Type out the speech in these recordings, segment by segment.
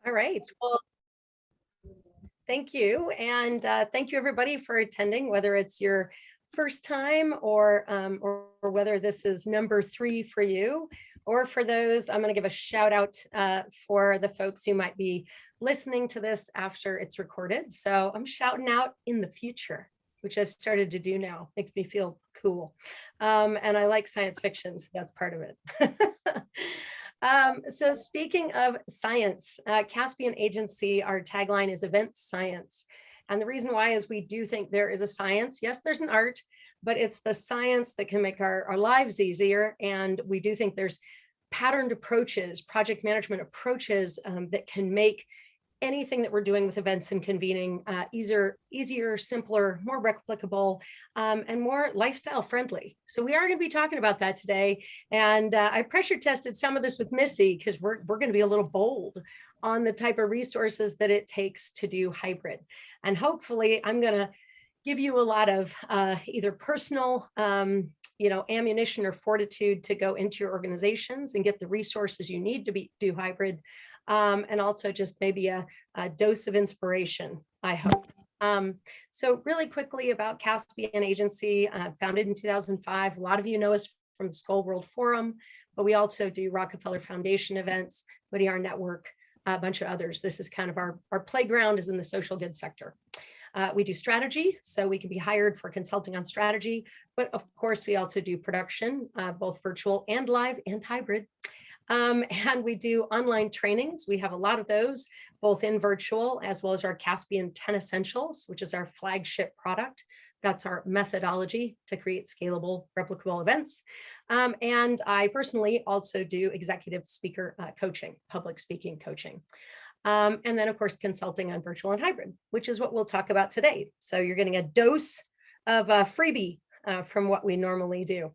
All right. Well, thank you. And thank you everybody for attending, whether it's your first time or whether this is number 3 for you, or for those, I'm going to give a shout out for the folks who might be listening to this after it's recorded. So I'm shouting out in the future, which I've started to do now. Makes me feel cool. And I like science fiction, so that's part of it. So speaking of science, Caspian Agency, our tagline is event science. And the reason why is we do think there is a science. Yes, there's an art, but it's the science that can make our lives easier. And we do think there's patterned approaches, project management approaches that can make anything that we're doing with events and convening easier, simpler, more replicable, and more lifestyle friendly. So we are going to be talking about that today. And I pressure tested some of this with Missy because we're going to be a little bold on the type of resources that it takes to do hybrid. And hopefully I'm going to give you a lot of either personal ammunition or fortitude to go into your organizations and get the resources you need to do hybrid. And also just maybe a dose of inspiration, I hope. So really quickly about Caspian Agency, founded in 2005. A lot of you know us from the Skull World Forum, but we also do Rockefeller Foundation events, Whittier Network, a bunch of others. This is kind of our playground is in the social good sector. We do strategy, so we can be hired for consulting on strategy, but of course we also do production, both virtual and live and hybrid. And we do online trainings. We have a lot of those, both in virtual as well as our Caspian 10 Essentials, which is our flagship product. That's our methodology to create scalable, replicable events. And I personally also do executive speaker coaching, public speaking coaching. And then, of course, consulting on virtual and hybrid, which is what we'll talk about today. So you're getting a dose of a freebie from what we normally do.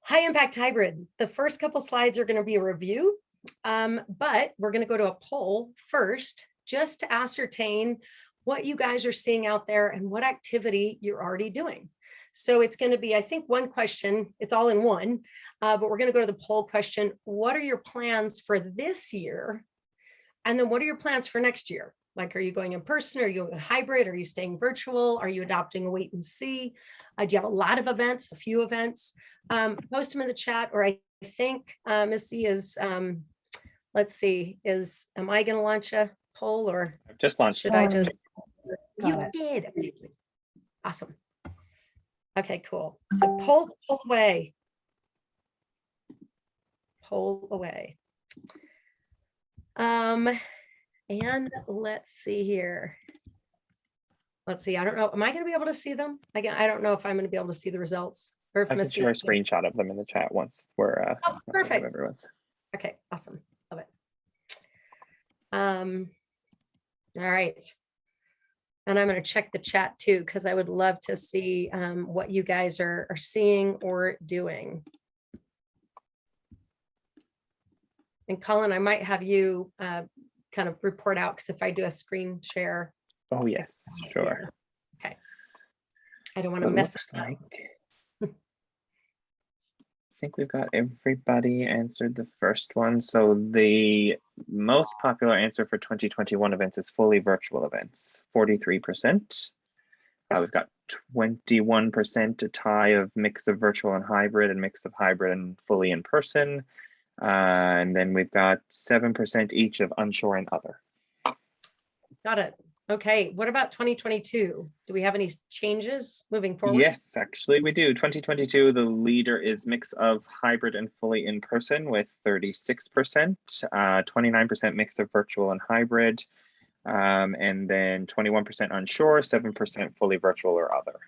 High impact hybrid. The first couple slides are going to be a review, but we're going to go to a poll first, just to ascertain what you guys are seeing out there and what activity you're already doing. So it's going to be, I think, one question, it's all in one, but we're going to go to the poll question. What are your plans for this year? And then what are your plans for next year? Like, are you going in person? Are you going hybrid? Are you staying virtual? Are you adopting a wait and see? Do you have a lot of events, a few events? Post them in the chat, or I think Missy is, let's see, am I going to launch a poll, or I've just launched? Should I just? You did. Awesome. Okay, cool. So poll away. Poll away. And let's see here. Let's see. I don't know. Am I going to be able to see them? I don't know if I'm going to be able to see the results. Or if I can share a screenshot of them in the chat once we're perfect. Everyone's. Okay, awesome. Love it. All right. And I'm going to check the chat too, because I would love to see what you guys are seeing or doing. And Colin, I might have you kind of report out, because if I do a screen share. Oh, yes, sure. Okay. I don't want to mess it up. I think we've got everybody answered the first one. So the most popular answer for 2021 events is fully virtual events, 43%. We've got 21%, a tie of mix of virtual and hybrid, and mix of hybrid and fully in person. And then we've got 7% each of onshore and other. Got it. Okay. What about 2022? Do we have any changes moving forward? Yes, actually we do. 2022, the leader is mix of hybrid and fully in person with 36%, 29% mix of virtual and hybrid, and then 21% onshore, 7% fully virtual or other.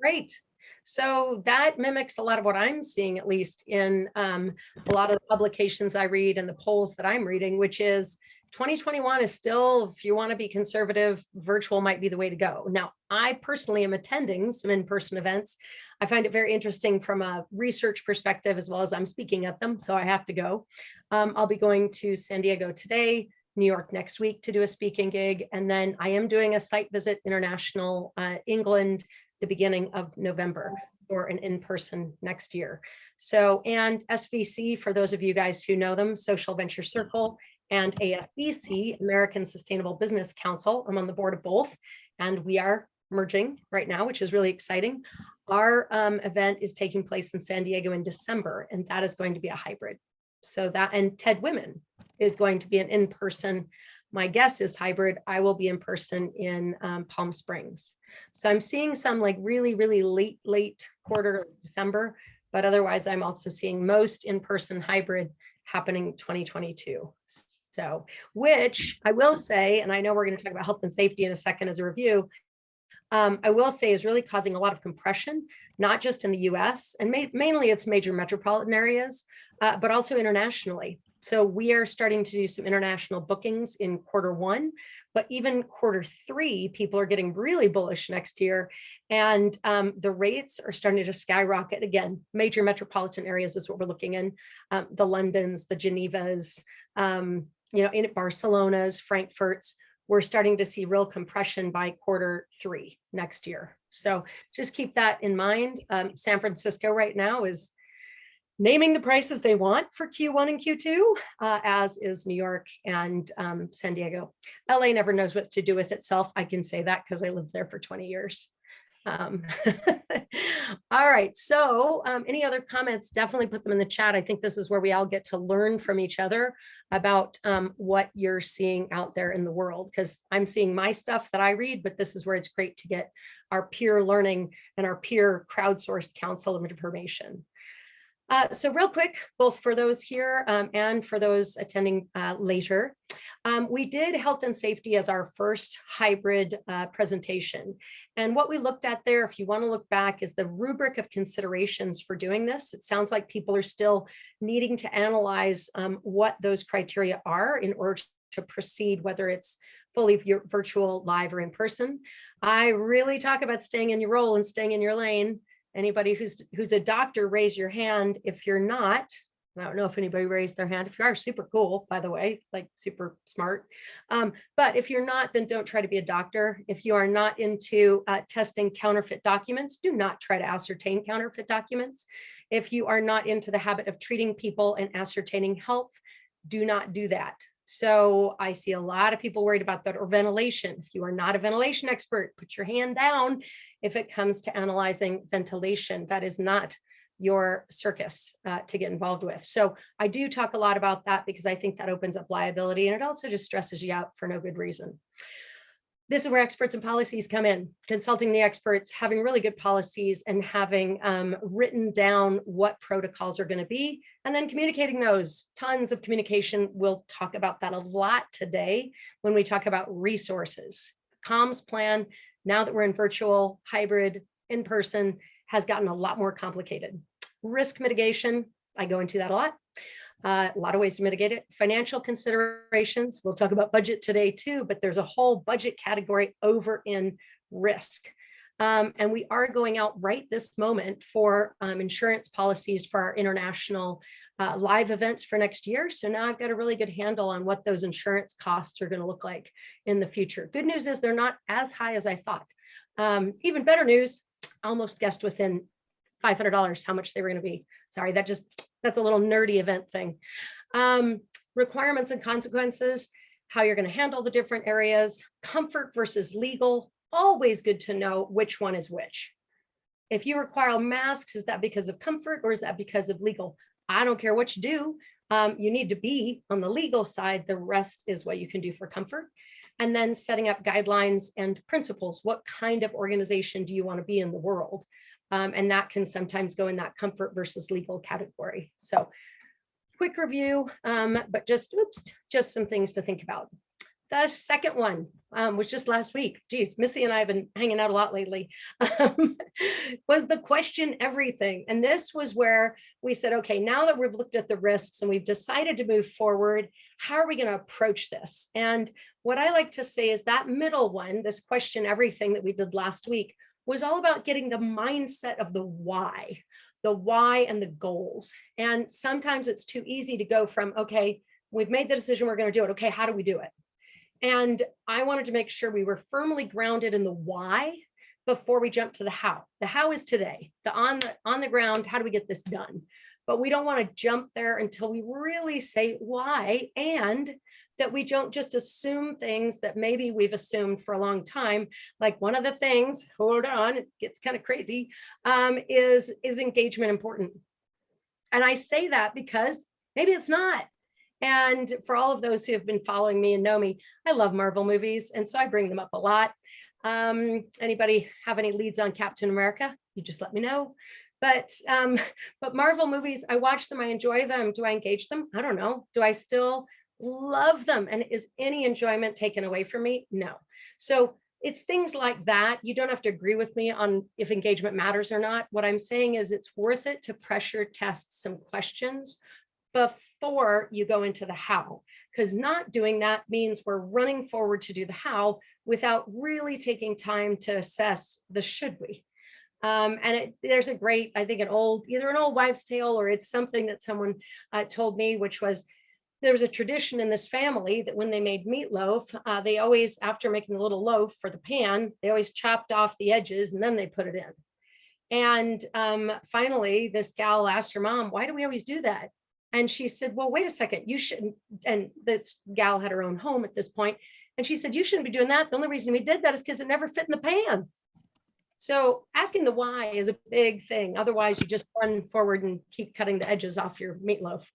Great. So that mimics a lot of what I'm seeing, at least in a lot of the publications I read and the polls that I'm reading, which is 2021 is still, if you want to be conservative, virtual might be the way to go. Now, I personally am attending some in-person events. I find it very interesting from a research perspective, as well as I'm speaking at them, so I have to go. I'll be going to San Diego today, New York next week to do a speaking gig, and then I am doing a site visit international England the beginning of November for an in-person next year. So, and SVC, for those of you guys who know them, Social Venture Circle, and ASBC, American Sustainable Business Council. I'm on the board of both, and we are merging right now, which is really exciting. Our event is taking place in San Diego in December, and that is going to be a hybrid. So that, and TED Women is going to be an in-person. My guess is hybrid. I will be in person in Palm Springs. So I'm seeing some like really, really late quarter December, but otherwise I'm also seeing most in-person hybrid happening 2022. So, which I will say, and I know we're going to talk about health and safety in a second as a review, I will say is really causing a lot of compression, not just in the US, and mainly it's major metropolitan areas, but also internationally. So we are starting to do some international bookings in Q1, but even Q3, people are getting really bullish next year. And the rates are starting to skyrocket again. Major metropolitan areas is what we're looking in, the Londons, the Genevas, in Barcelona's, Frankfurt's. We're starting to see real compression by Q3 next year. So just keep that in mind. San Francisco right now is naming the prices they want for Q1 and Q2, as is New York and San Diego. LA never knows what to do with itself. I can say that because I lived there for 20 years. All right, so any other comments, definitely put them in the chat. I think this is where we all get to learn from each other about what you're seeing out there in the world, because I'm seeing my stuff that I read, but this is where it's great to get our peer learning and our peer crowdsourced counsel of information. So real quick, both for those here and for those attending later, we did health and safety as our first hybrid presentation. And what we looked at there, if you want to look back, is the rubric of considerations for doing this. It sounds like people are still needing to analyze what those criteria are in order to proceed, whether it's fully virtual, live, or in person. I really talk about staying in your role and staying in your lane. Anybody who's a doctor, raise your hand. If you're not, I don't know if anybody raised their hand. If you are, super cool, by the way, like super smart. But if you're not, then don't try to be a doctor. If you are not into testing counterfeit documents, do not try to ascertain counterfeit documents. If you are not into the habit of treating people and ascertaining health, do not do that. So I see a lot of people worried about that, or ventilation. If you are not a ventilation expert, put your hand down. If it comes to analyzing ventilation, that is not your circus to get involved with. So I do talk a lot about that because I think that opens up liability, and it also just stresses you out for no good reason. This is where experts and policies come in, consulting the experts, having really good policies, and having written down what protocols are going to be, and then communicating those. Tons of communication. We'll talk about that a lot today when we talk about resources. Comms plan, now that we're in virtual, hybrid, in person, has gotten a lot more complicated. Risk mitigation, I go into that a lot. A lot of ways to mitigate it. Financial considerations. We'll talk about budget today too, but there's a whole budget category over in risk. And we are going out right this moment for insurance policies for our international live events for next year. So now I've got a really good handle on what those insurance costs are going to look like in the future. Good news is they're not as high as I thought. Even better news, almost guessed within $500 how much they were going to be. Sorry, that's a little nerdy event thing. Requirements and consequences, how you're going to handle the different areas, comfort versus legal, always good to know which one is which. If you require masks, is that because of comfort or is that because of legal? I don't care what you do. You need to be on the legal side. The rest is what you can do for comfort. And then setting up guidelines and principles. What kind of organization do you want to be in the world? And that can sometimes go in that comfort versus legal category. So quick review, but just some things to think about. The second one was just last week. Geez, Missy and I have been hanging out a lot lately. Was the question everything? And this was where we said, okay, now that we've looked at the risks and we've decided to move forward, how are we going to approach this? And what I like to say is that middle one, this question everything that we did last week, was all about getting the mindset of the why and the goals. And sometimes it's too easy to go from, okay, we've made the decision, we're going to do it. Okay, how do we do it? And I wanted to make sure we were firmly grounded in the why before we jump to the how. The how is today, the on the ground, how do we get this done? But we don't want to jump there until we really say why and that we don't just assume things that maybe we've assumed for a long time. Like one of the things, hold on, it gets kind of crazy, is engagement important? And I say that because maybe it's not. And for all of those who have been following me and know me, I love Marvel movies. And so I bring them up a lot. Anybody have any leads on Captain America? You just let me know. But Marvel movies, I watch them, I enjoy them. Do I engage them? I don't know. Do I still love them? And is any enjoyment taken away from me? No. So it's things like that. You don't have to agree with me on if engagement matters or not. What I'm saying is it's worth it to pressure test some questions before you go into the how, because not doing that means we're running forward to do the how without really taking time to assess the should we. There's a great, I think either an old wives' tale or it's something that someone told me, which was there was a tradition in this family that when they made meatloaf, they always, after making the little loaf for the pan, they always chopped off the edges and then they put it in. And finally, this gal asked her mom, why do we always do that? And she said, well, wait a second, you shouldn't. And this gal had her own home at this point. And she said, you shouldn't be doing that. The only reason we did that is because it never fit in the pan. So asking the why is a big thing. Otherwise, you just run forward and keep cutting the edges off your meatloaf.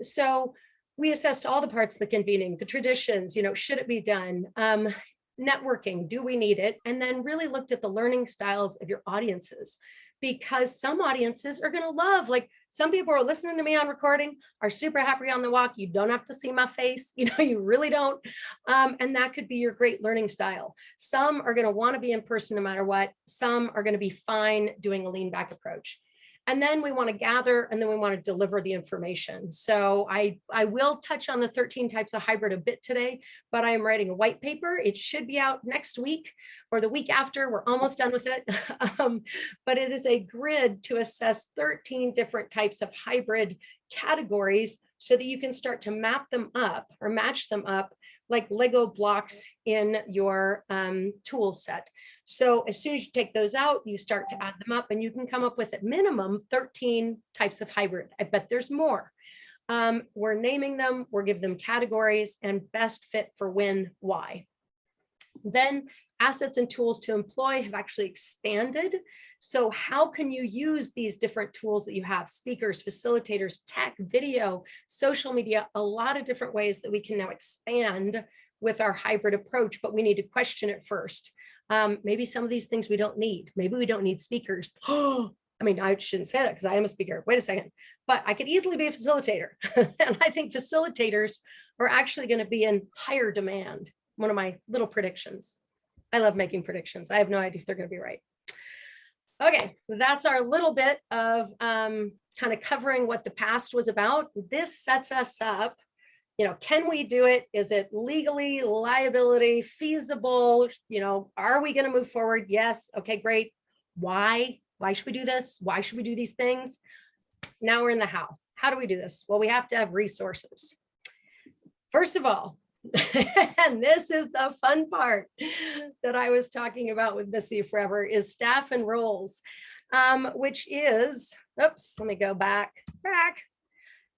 So we assessed all the parts of the convening, the traditions, should it be done? Networking, do we need it? And then really looked at the learning styles of your audiences, because some audiences are going to love, like some people are listening to me on recording, are super happy on the walk. You don't have to see my face, you really don't. And that could be your great learning style. Some are going to want to be in person no matter what. Some are going to be fine doing a lean back approach. And then we want to gather, and then we want to deliver the information. So I will touch on the 13 types of hybrid a bit today, but I am writing a white paper. It should be out next week or the week after. We're almost done with it. But it is a grid to assess 13 different types of hybrid categories so that you can start to map them up or match them up like Lego blocks in your tool set. So as soon as you take those out, you start to add them up, and you can come up with at minimum 13 types of hybrid. I bet there's more. We're naming them, we're giving them categories and best fit for when, why. Then assets and tools to employ have actually expanded. So how can you use these different tools that you have? Speakers, facilitators, tech, video, social media, a lot of different ways that we can now expand with our hybrid approach, but we need to question it first. Maybe some of these things we don't need. Maybe we don't need speakers. I mean, I shouldn't say that because I am a speaker. Wait a second. But I could easily be a facilitator. And I think facilitators are actually going to be in higher demand. One of my little predictions. I love making predictions. I have no idea if they're going to be right. Okay, that's our little bit of kind of covering what the past was about. This sets us up. Can we do it? Is it legally, liability, feasible? Are we going to move forward? Yes. Okay, great. Why? Why should we do this? Why should we do these things? Now we're in the how. How do we do this? Well, we have to have resources. First of all, and this is the fun part that I was talking about with Missy Forever, is staff and roles, which is, oops, let me go back.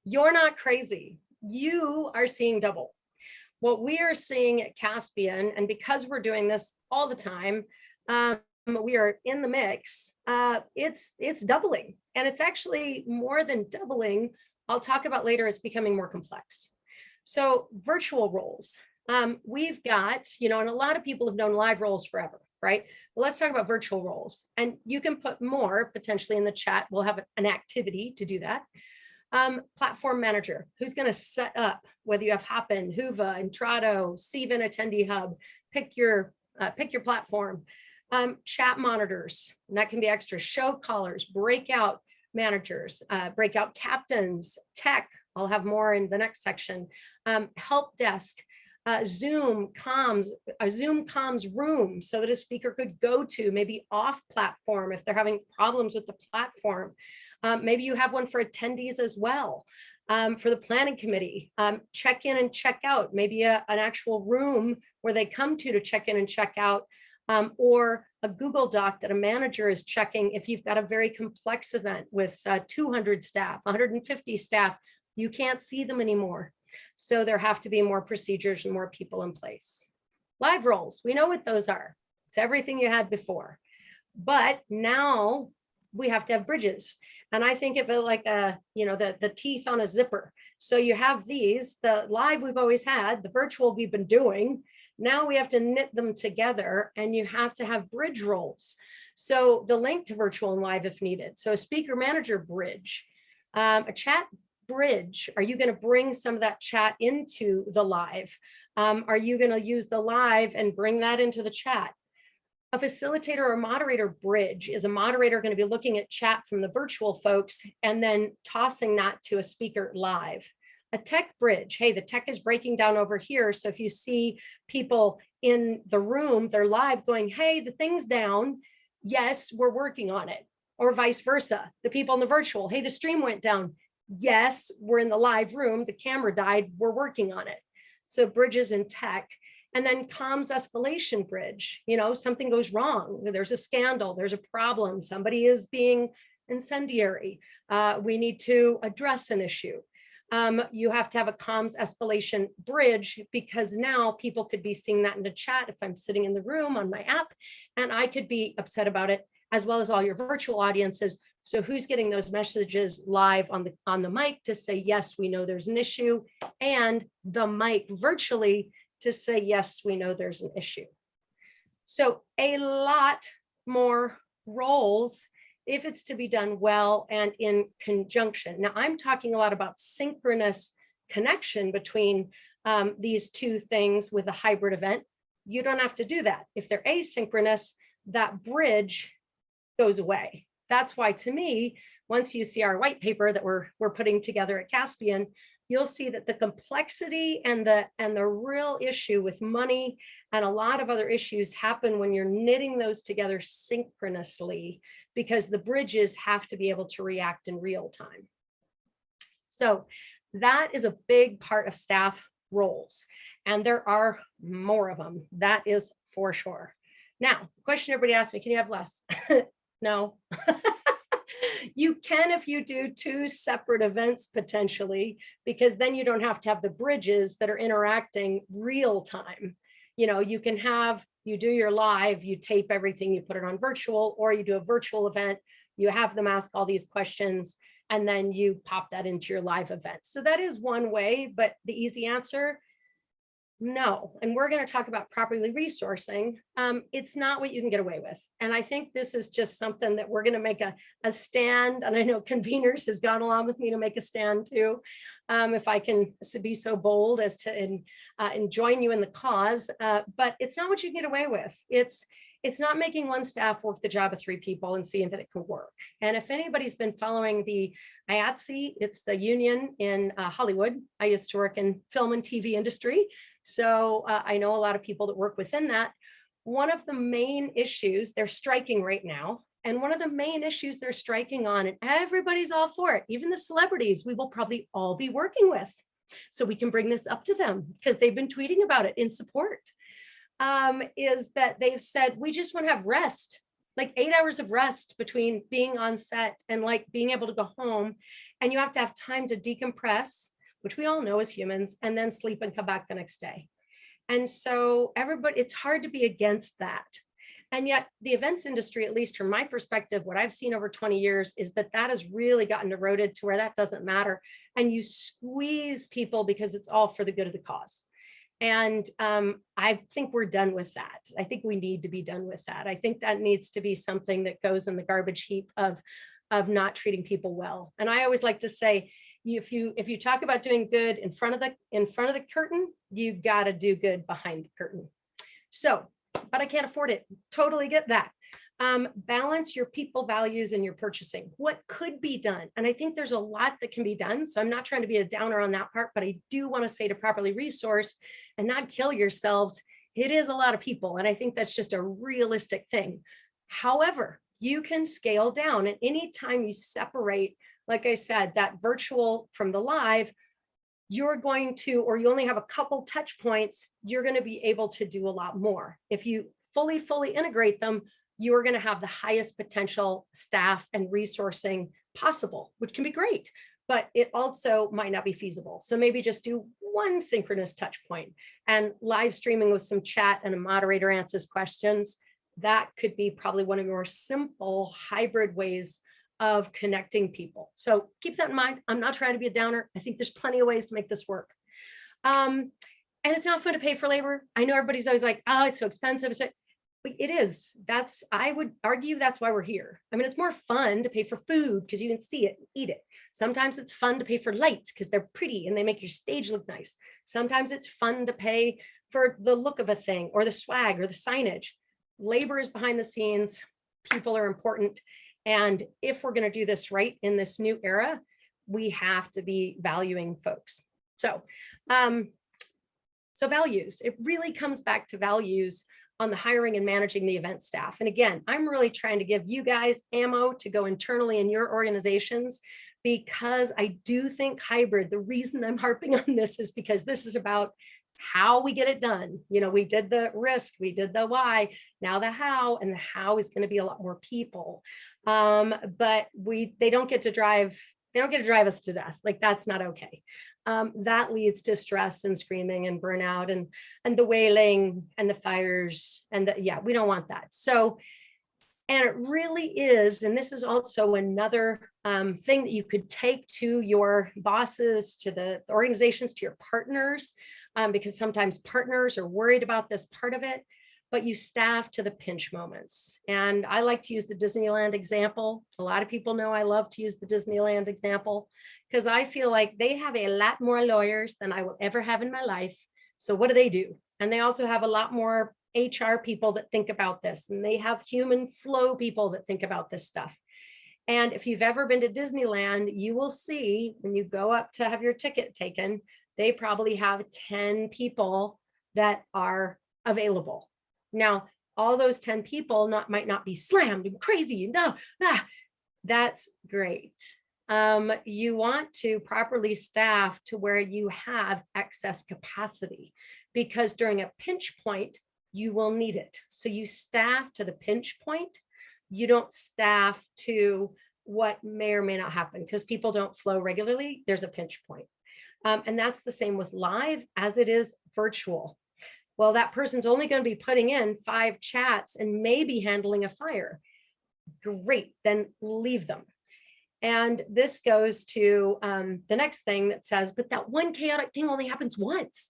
You're not crazy. You are seeing double. What we are seeing at Caspian, and because we're doing this all the time, we are in the mix, it's doubling. And it's actually more than doubling. I'll talk about later, it's becoming more complex. So virtual roles, we've got, and a lot of people have known live roles forever, right? Well, let's talk about virtual roles. And you can put more potentially in the chat. We'll have an activity to do that. Platform manager, who's going to set up, whether you have Hopin, Whova, Entrado, CVIN Attendee Hub, pick your platform. Chat monitors, and that can be extra show callers, breakout managers, breakout captains, tech. I'll have more in the next section. Help desk, Zoom comms, a Zoom comms room so that a speaker could go to, maybe off platform if they're having problems with the platform. Maybe you have one for attendees as well. For the planning committee, check in and check out, maybe an actual room where they come to check in and check out. Or a Google Doc that a manager is checking if you've got a very complex event with 200 staff, 150 staff, you can't see them anymore. So there have to be more procedures and more people in place. Live roles, we know what those are. It's everything you had before. But now we have to have bridges. And I think of it like the teeth on a zipper. So you have these, the live we've always had, the virtual we've been doing. Now we have to knit them together, and you have to have bridge roles. So the link to virtual and live if needed. So a speaker manager bridge, a chat bridge. Are you going to bring some of that chat into the live? Are you going to use the live and bring that into the chat? A facilitator or moderator bridge is a moderator going to be looking at chat from the virtual folks and then tossing that to a speaker live. A tech bridge, hey, the tech is breaking down over here. So if you see people in the room, they're live going, hey, the thing's down. Yes, we're working on it. Or vice versa. The people in the virtual, hey, the stream went down. Yes, we're in the live room. The camera died. We're working on it. So bridges in tech. And then comms escalation bridge, something goes wrong. There's a scandal, there's a problem, somebody is being incendiary. We need to address an issue. You have to have a comms escalation bridge, because now people could be seeing that in the chat if I'm sitting in the room on my app, and I could be upset about it, as well as all your virtual audiences. So who's getting those messages live on the mic to say, yes, we know there's an issue, and the mic virtually to say, yes, we know there's an issue. So a lot more roles if it's to be done well and in conjunction. Now, I'm talking a lot about synchronous connection between these two things with a hybrid event. You don't have to do that. If they're asynchronous, that bridge goes away. That's why, to me, once you see our white paper that we're putting together at Caspian, you'll see that the complexity and the real issue with money and a lot of other issues happen when you're knitting those together synchronously, because the bridges have to be able to react in real time. So that is a big part of staff roles, and there are more of them. That is for sure. Now, the question everybody asks me, can you have less? No. You can if you do two separate events potentially, because then you don't have to have the bridges that are interacting real time. You can have, you do your live, you tape everything, you put it on virtual, or you do a virtual event, you have them ask all these questions, and then you pop that into your live event. So that is one way, but the easy answer, no. And we're going to talk about properly resourcing. It's not what you can get away with. And I think this is just something that we're going to make a stand. And I know Conveners has gone along with me to make a stand too. If I can be so bold as to and join you in the cause, but it's not what you can get away with. It's not making one staff work the job of three people and seeing that it can work. And if anybody's been following the IATSE, it's the union in Hollywood. I used to work in film and TV industry. So I know a lot of people that work within that. One of the main issues, they're striking right now. And one of the main issues they're striking on, and everybody's all for it, even the celebrities we will probably all be working with. So we can bring this up to them because they've been tweeting about it in support, is that they've said, we just want to have rest, like 8 hours of rest between being on set and like being able to go home. And you have to have time to decompress, which we all know as humans, and then sleep and come back the next day. And so everybody, it's hard to be against that. And yet the events industry, at least from my perspective, what I've seen over 20 years is that has really gotten eroded to where that doesn't matter. And you squeeze people because it's all for the good of the cause. And I think we're done with that. I think we need to be done with that. I think that needs to be something that goes in the garbage heap of not treating people well. And I always like to say, if you talk about doing good in front of the curtain, you got to do good behind the curtain. So, but I can't afford it. Totally get that. Balance your people values and your purchasing. What could be done? And I think there's a lot that can be done. So I'm not trying to be a downer on that part, but I do want to say to properly resource and not kill yourselves. It is a lot of people. And I think that's just a realistic thing. However, you can scale down, and anytime you separate, like I said, that virtual from the live, you're going to, or you only have a couple touch points, you're going to be able to do a lot more. If you fully integrate them, you are going to have the highest potential staff and resourcing possible, which can be great, but it also might not be feasible. So maybe just do one synchronous touch point, and live streaming with some chat and a moderator answers questions. That could be probably one of your simple hybrid ways of connecting people. So keep that in mind. I'm not trying to be a downer. I think there's plenty of ways to make this work. And it's not fun to pay for labor. I know everybody's always like, oh, it's so expensive. It is. I would argue that's why we're here. I mean, it's more fun to pay for food because you can see it and eat it. Sometimes it's fun to pay for lights because they're pretty and they make your stage look nice. Sometimes it's fun to pay for the look of a thing or the swag or the signage. Labor is behind the scenes. People are important. And if we're going to do this right in this new era, we have to be valuing folks. So values, it really comes back to values on the hiring and managing the event staff. And again, I'm really trying to give you guys ammo to go internally in your organizations, because I do think hybrid, the reason I'm harping on this is because this is about how we get it done. You know, we did the risk, we did the why, now the how, and the how is going to be a lot more people. But they don't get to drive us to death. Like, that's not okay. That leads to stress and screaming and burnout and the wailing and the fires and we don't want that. So, and it really is, and this is also another thing that you could take to your bosses, to the organizations, to your partners, because sometimes partners are worried about this part of it, but you staff to the pinch moments. And I like to use the Disneyland example. A lot of people know I love to use the Disneyland example because I feel like they have a lot more lawyers than I will ever have in my life. So what do? And they also have a lot more HR people that think about this, and they have human flow people that think about this stuff. And if you've ever been to Disneyland, you will see when you go up to have your ticket taken, they probably have 10 people that are available. Now, all those 10 people might not be slammed and crazy. No, that's great. You want to properly staff to where you have excess capacity, because during a pinch point, you will need it. So you staff to the pinch point. You don't staff to what may or may not happen, because people don't flow regularly. There's a pinch point. And that's the same with live as it is virtual. Well, that person's only going to be putting in 5 chats and maybe handling a fire. Great, then leave them. And this goes to the next thing that says, but that one chaotic thing only happens once.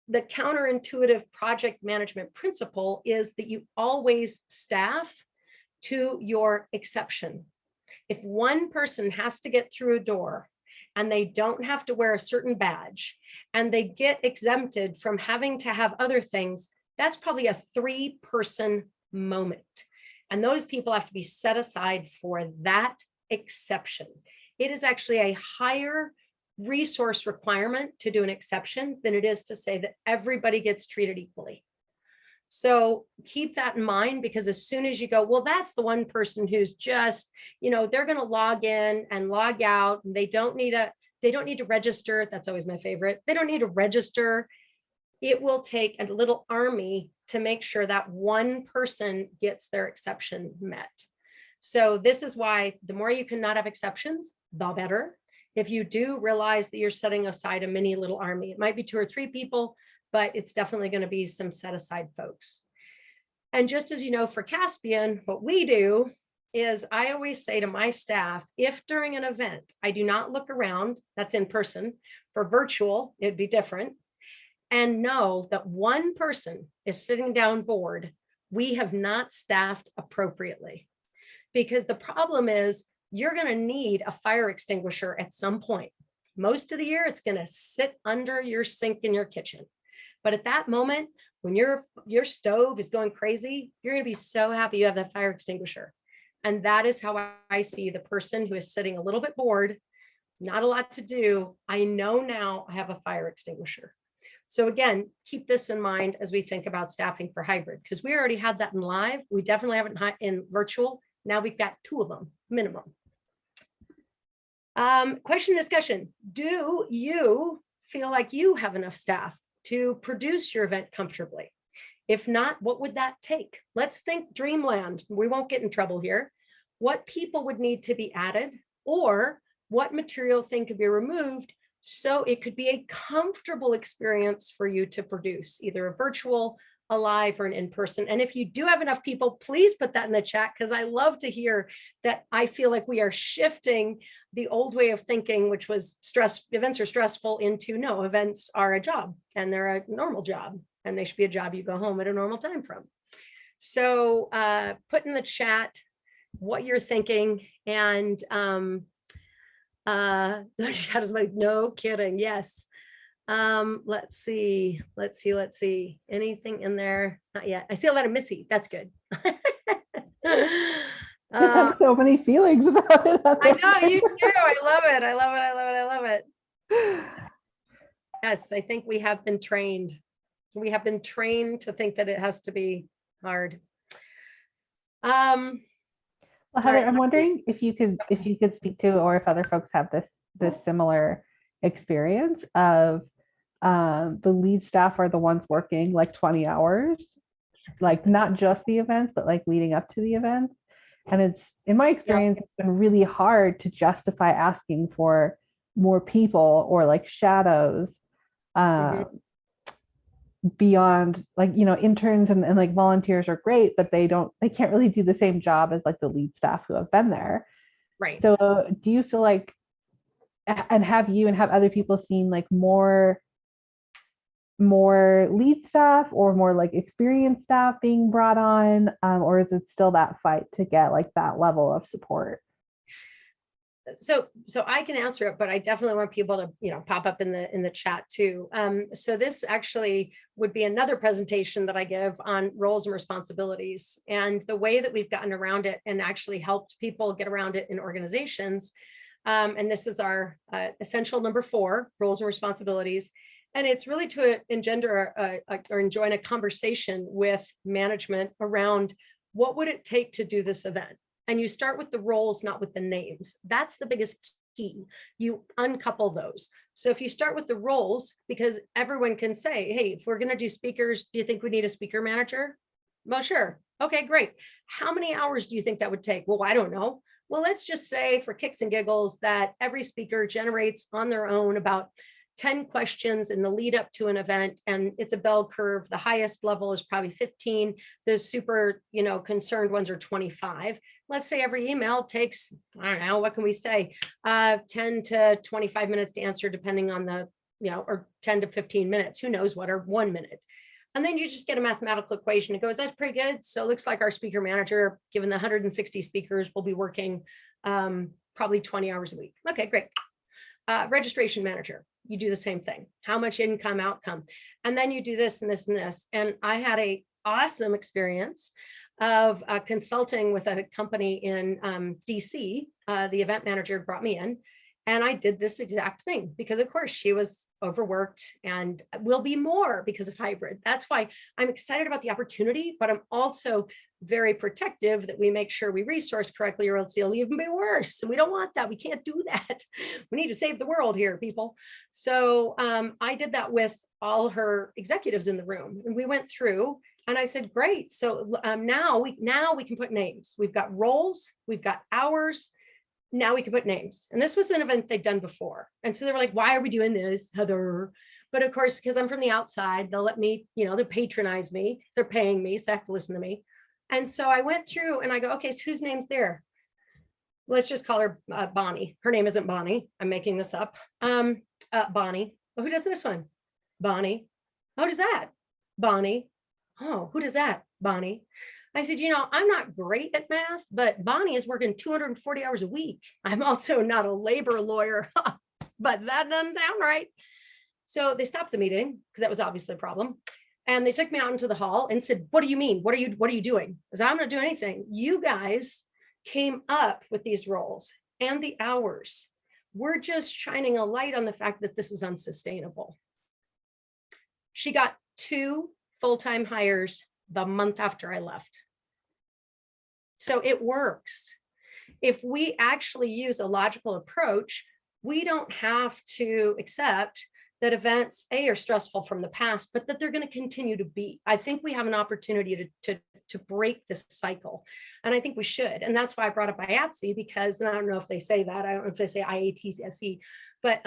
The counterintuitive project management principle is that you always staff to your exception. If one person has to get through a door and they don't have to wear a certain badge and they get exempted from having to have other things, that's probably a 3-person moment. And those people have to be set aside for that exception. It is actually a higher resource requirement to do an exception than it is to say that everybody gets treated equally. So keep that in mind, because as soon as you go, well, that's the one person who's just, they're going to log in and log out, and they don't need to register. That's always my favorite. They don't need to register. It will take a little army to make sure that one person gets their exception met. So this is why the more you can not have exceptions, the better. If you do realize that you're setting aside a mini little army, it might be 2 or 3 people, but it's definitely going to be some set aside folks. And just as you know, for Caspian, what we do is I always say to my staff, if during an event, I do not look around, that's in person. For virtual, it'd be different. And know that one person is sitting down bored, we have not staffed appropriately. Because the problem is, you're going to need a fire extinguisher at some point. Most of the year, it's going to sit under your sink in your kitchen. But at that moment, when your stove is going crazy, you're going to be so happy you have that fire extinguisher. And that is how I see the person who is sitting a little bit bored, not a lot to do. I know now I have a fire extinguisher. So again, keep this in mind as we think about staffing for hybrid, because we already had that in live. We definitely have it in virtual. Now we've got 2 of them minimum. Question discussion. Do you feel like you have enough staff to produce your event comfortably? If not, what would that take? Let's think dreamland. We won't get in trouble here. What people would need to be added, or what material thing could be removed So it could be a comfortable experience for you to produce either a virtual, a live, or an in-person. And if you do have enough people, please put that in the chat, because I love to hear that. I feel like we are shifting the old way of thinking, which was events are stressful, into no, events are a job and they're a normal job and they should be a job you go home at a normal time from. So put in the chat what you're thinking. And the chat is like, no kidding. Yes. Let's see. Anything in there? Not yet. I see a lot of Missy. That's good. Just have so many feelings about it. I know you do. I love it. I love it. Yes, I think we have been trained. We have been trained to think that it has to be hard. Well, Heather, right. I'm wondering if you could speak to, or if other folks have this similar experience of the lead staff are the ones working like 20 hours, like not just the events, but like leading up to the events. And it's, in my experience, it's been really hard to justify asking for more people or like shadows beyond, like, you know, interns and like volunteers are great, but they can't really do the same job as like the lead staff who have been there. Right. So do you feel like, and have other people seen like more lead staff or more like experienced staff being brought on, or is it still that fight to get like that level of support? So I can answer it, but I definitely want people to, you know, pop up in the chat too. So this actually would be another presentation that I give on roles and responsibilities, and the way that we've gotten around it and actually helped people get around it in organizations. And this is our essential number 4, roles and responsibilities. And it's really to engender or enjoin a conversation with management around what would it take to do this event. And you start with the roles, not with the names. That's the biggest key. You uncouple those. So if you start with the roles, because everyone can say, hey, if we're going to do speakers, do you think we need a speaker manager? Well, sure. Okay, great. How many hours do you think that would take? Well, I don't know. Well, let's just say for kicks and giggles that every speaker generates on their own about 10 questions in the lead up to an event, and it's a bell curve. The highest level is probably 15. The super, you know, concerned ones are 25. Let's say every email takes, I don't know, what can we say? 10 to 25 minutes to answer, depending on the, you know, or 10 to 15 minutes, who knows what, or 1 minute. And then you just get a mathematical equation. It goes, that's pretty good. So it looks like our speaker manager, given the 160 speakers, will be working probably 20 hours a week. Okay, great. Registration manager, you do the same thing. How much income, outcome, and then you do this and this and this. And I had a awesome experience of consulting with a company in DC. The event manager brought me in, and I did this exact thing because, of course, she was overworked and will be more because of hybrid. That's why I'm excited about the opportunity, but I'm also very protective that we make sure we resource correctly, or else it'll even be worse. And we don't want that. We can't do that. We need to save the world here, people. So I did that with all her executives in the room, and we went through. And I said, great. So now we can put names. We've got roles, we've got hours. Now we can put names. And this was an event they'd done before. And so they were like, why are we doing this, Heather? But of course, because I'm from the outside, they'll let me, you know, they patronize me. They're paying me, so they have to listen to me. And so I went through and I go, okay, so whose name's there? Let's just call her Bonnie. Her name isn't Bonnie. I'm making this up. Bonnie. Well, who does this one? Bonnie. Who does that? Bonnie. Oh, who does that? Bonnie. I said, you know, I'm not great at math, but Bonnie is working 240 hours a week. I'm also not a labor lawyer, but that doesn't sound right. So they stopped the meeting because that was obviously a problem. And they took me out into the hall and said, what do you mean? What are you doing? I said, I'm not doing anything. You guys came up with these roles and the hours. We're just shining a light on the fact that this is unsustainable. She got 2 full-time hires the month after I left. So it works. If we actually use a logical approach, we don't have to accept that events are stressful from the past, but that they're going to continue to be. I think we have an opportunity to break this cycle, and I think we should. And that's why I brought up IATSE, because, and I don't know if they say that, I don't know if they say IATSE, but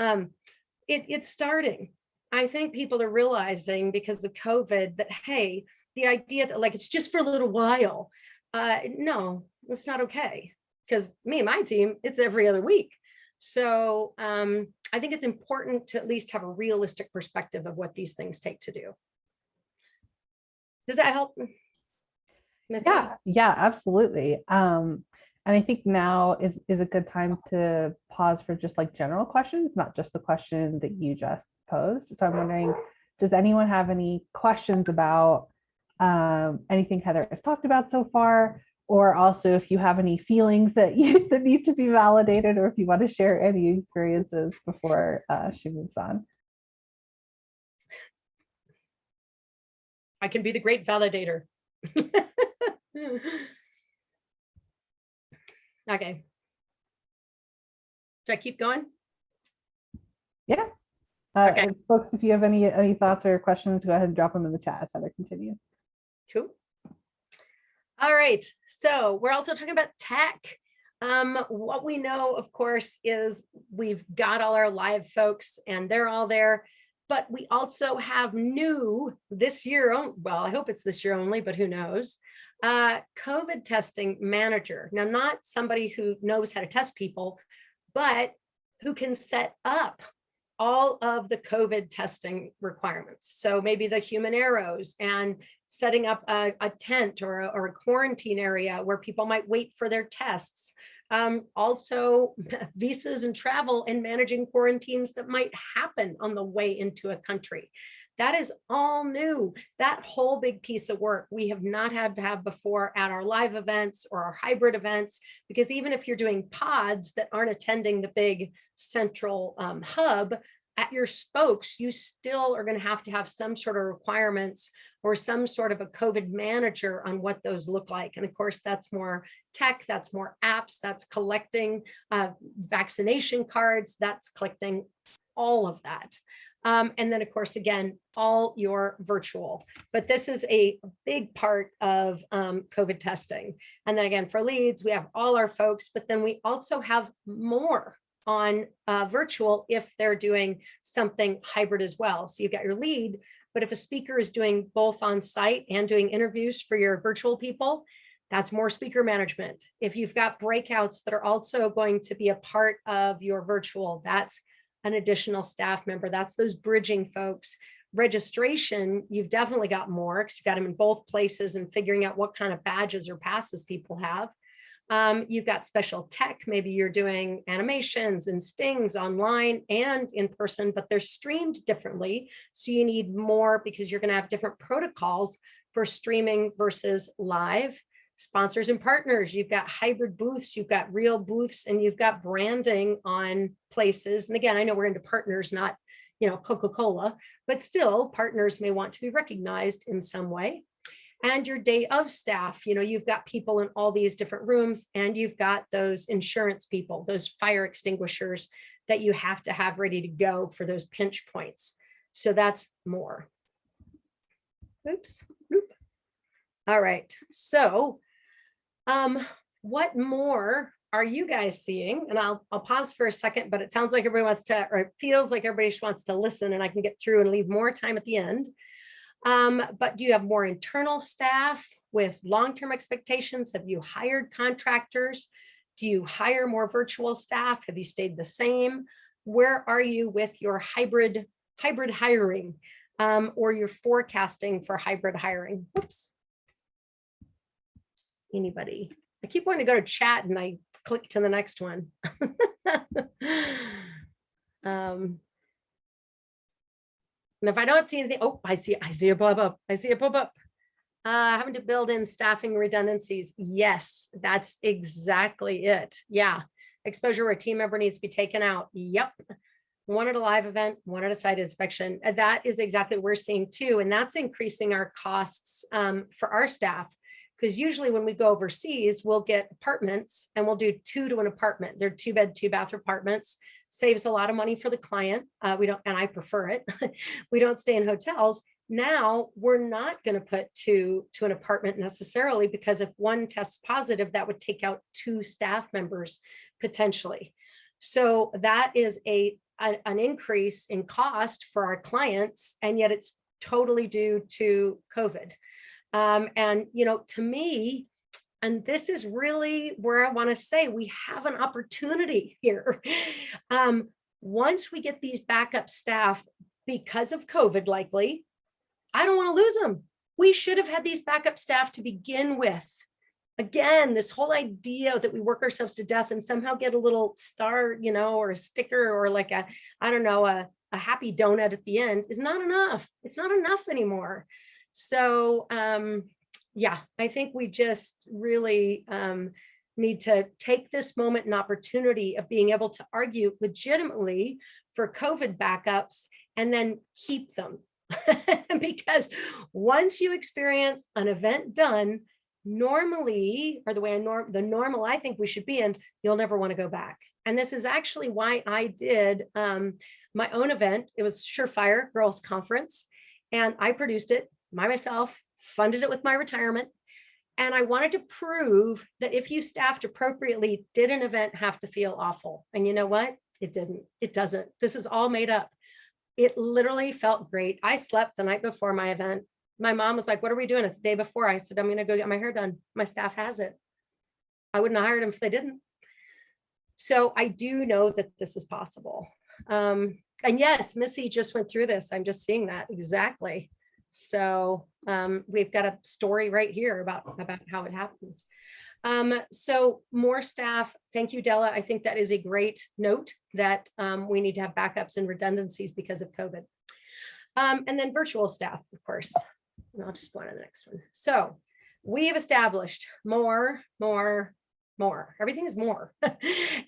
it's starting. I think people are realizing because of COVID that, hey, the idea that like it's just for a little while, no, it's not okay. Because me and my team, it's every other week. So I think it's important to at least have a realistic perspective of what these things take to do. Does that help? Missy? Yeah, absolutely. And I think now is a good time to pause for just like general questions, not just the question that you just posed. So I'm wondering, does anyone have any questions about anything Heather has talked about so far? Or also if you have any feelings that that need to be validated, or if you want to share any experiences before she moves on. I can be the great validator. Okay. Should I keep going? Yeah. Okay. Folks, if you have any thoughts or questions, go ahead and drop them in the chat as Heather continues. Cool. All right. So we're also talking about tech. What we know, of course, is we've got all our live folks and they're all there, but we also have new this year. Well, I hope it's this year only, but who knows? COVID testing manager. Now, not somebody who knows how to test people, but who can set up all of the COVID testing requirements. So maybe the human arrows and setting up a tent or a quarantine area where people might wait for their tests. Also visas and travel and managing quarantines that might happen on the way into a country. That is all new. That whole big piece of work we have not had to have before at our live events or our hybrid events, because even if you're doing pods that aren't attending the big central hub, at your spokes, you still are going to have some sort of requirements or some sort of a COVID manager on what those look like. And of course, that's more tech, that's more apps, that's collecting vaccination cards, that's collecting all of that. And then, of course, again, all your virtual. But this is a big part of COVID testing. And then again, for leads, we have all our folks, but then we also have more on virtual if they're doing something hybrid as well. So you've got your lead, but if a speaker is doing both on site and doing interviews for your virtual people, that's more speaker management. If you've got breakouts that are also going to be a part of your virtual, that's an additional staff member. That's those bridging folks. Registration, you've definitely got more because you've got them in both places and figuring out what kind of badges or passes people have. You've got special tech. Maybe you're doing animations and stings online and in person, but they're streamed differently. So you need more because you're going to have different protocols for streaming versus live. Sponsors and partners, you've got hybrid booths, you've got real booths, and you've got branding on places. And again, I know we're into partners, not, Coca-Cola, but still partners may want to be recognized in some way. And your day of staff, you've got people in all these different rooms, and you've got those insurance people, those fire extinguishers that you have to have ready to go for those pinch points. So that's more. Oops. All right. So what more are you guys seeing? And I'll pause for a second, but it sounds like everybody wants to, or it feels like everybody just wants to listen, and I can get through and leave more time at the end. But do you have more internal staff with long-term expectations? Have you hired contractors? Do you hire more virtual staff? Have you stayed the same? Where are you with your hybrid hiring or your forecasting for hybrid hiring? Whoops. Anybody? I keep wanting to go to chat and I click to the next one. And if I don't see anything, I see a pop-up. Having to build in staffing redundancies. Yes, that's exactly it. Yeah. Exposure where a team member needs to be taken out. Yep. One at a live event, one at a site inspection. That is exactly what we're seeing too. And that's increasing our costs for our staff. Because usually when we go overseas, we'll get apartments and we'll do 2 to an apartment. They're 2-bed, 2-bath apartments. Saves a lot of money for the client. We don't, and I prefer it. We don't stay in hotels. Now we're not going to put 2 to an apartment necessarily, because if one tests positive, that would take out 2 staff members potentially. So that is a an increase in cost for our clients, and yet it's totally due to COVID. And, to me, and this is really where I want to say we have an opportunity here. Once we get these backup staff because of COVID, likely, I don't want to lose them. We should have had these backup staff to begin with. Again, this whole idea that we work ourselves to death and somehow get a little star, or a sticker or like a happy donut at the end is not enough. It's not enough anymore. So, yeah, I think we just really need to take this moment and opportunity of being able to argue legitimately for COVID backups and then keep them. Because once you experience an event done, normally, or the normal I think we should be in, you'll never want to go back. And this is actually why I did my own event. It was Surefire Girls Conference, and I produced it by myself, funded it with my retirement. And I wanted to prove that if you staffed appropriately, did an event have to feel awful? And you know what? It didn't. It doesn't. This is all made up. It literally felt great. I slept the night before my event. My mom was like, what are we doing? It's the day before. I said, I'm going to go get my hair done. My staff has it. I wouldn't have hired them if they didn't. So I do know that this is possible. And yes, Missy just went through this. I'm just seeing that exactly. So we've got a story right here about how it happened. So more staff. Thank you, Della. I think that is a great note that we need to have backups and redundancies because of COVID. And then virtual staff, of course. And I'll just go on to the next one. So we have established more. Everything is more.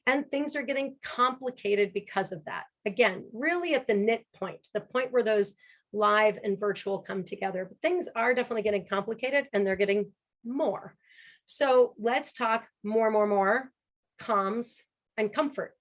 And things are getting complicated because of that. Again, really at the knit point, the point where those live and virtual come together. But things are definitely getting complicated and they're getting more. So let's talk more comms and comfort.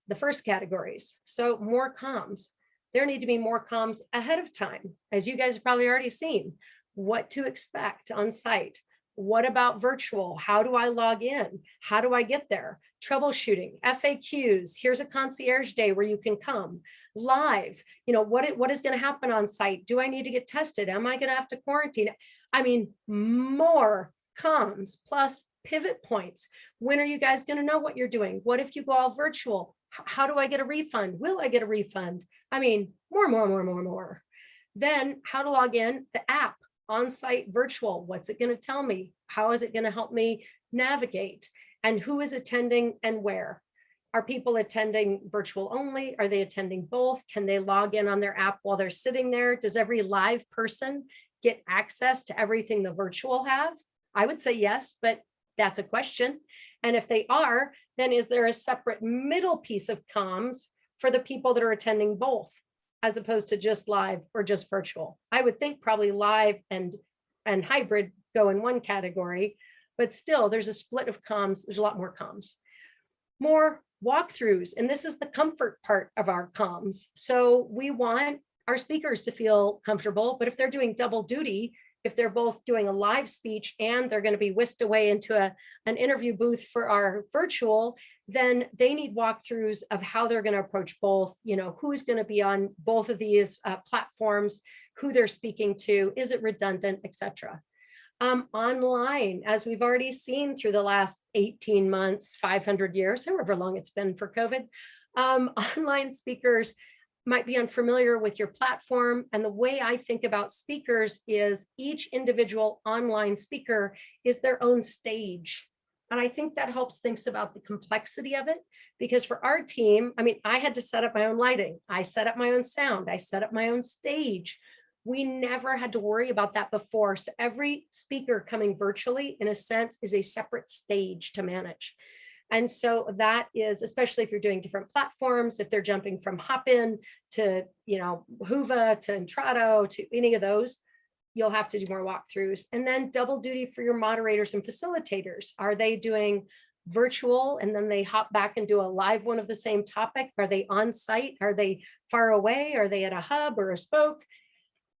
The first categories. So more comms. There need to be more comms ahead of time, as you guys have probably already seen, what to expect on site. What about virtual? How do I log in? How do I get there? Troubleshooting, FAQs. Here's a concierge day where you can come live. What is going to happen on site? Do I need to get tested? Am I going to have to quarantine? I mean, more comms plus pivot points. When are you guys going to know what you're doing? What if you go all virtual? How do I get a refund? Will I get a refund? I mean, more. Then how to log in, the app, on-site virtual. What's it going to tell me? How is it going to help me navigate? And who is attending and where? Are people attending virtual only? Are they attending both? Can they log in on their app while they're sitting there? Does every live person get access to everything the virtual have? I would say yes, but that's a question. And if they are, then is there a separate middle piece of comms for the people that are attending both, as opposed to just live or just virtual? I would think probably live and hybrid go in one category, but still there's a split of comms. There's a lot more comms. More walkthroughs, and this is the comfort part of our comms. So we want our speakers to feel comfortable, but if they're doing double duty, if they're both doing a live speech and they're going to be whisked away into an interview booth for our virtual, then they need walkthroughs of how they're going to approach both, who's going to be on both of these platforms, who they're speaking to, is it redundant, etc. Online, as we've already seen through the last 18 months, 500 years, however long it's been for COVID, online speakers might be unfamiliar with your platform. And the way I think about speakers is each individual online speaker is their own stage. And I think that helps think about the complexity of it, because for our team, I had to set up my own lighting. I set up my own sound. I set up my own stage. We never had to worry about that before. So every speaker coming virtually, in a sense, is a separate stage to manage. And so that is, especially if you're doing different platforms, if they're jumping from Hopin to, Whova to Entrado to any of those, you'll have to do more walkthroughs. And then double duty for your moderators and facilitators. Are they doing virtual and then they hop back and do a live one of the same topic? Are they on site? Are they far away? Are they at a hub or a spoke?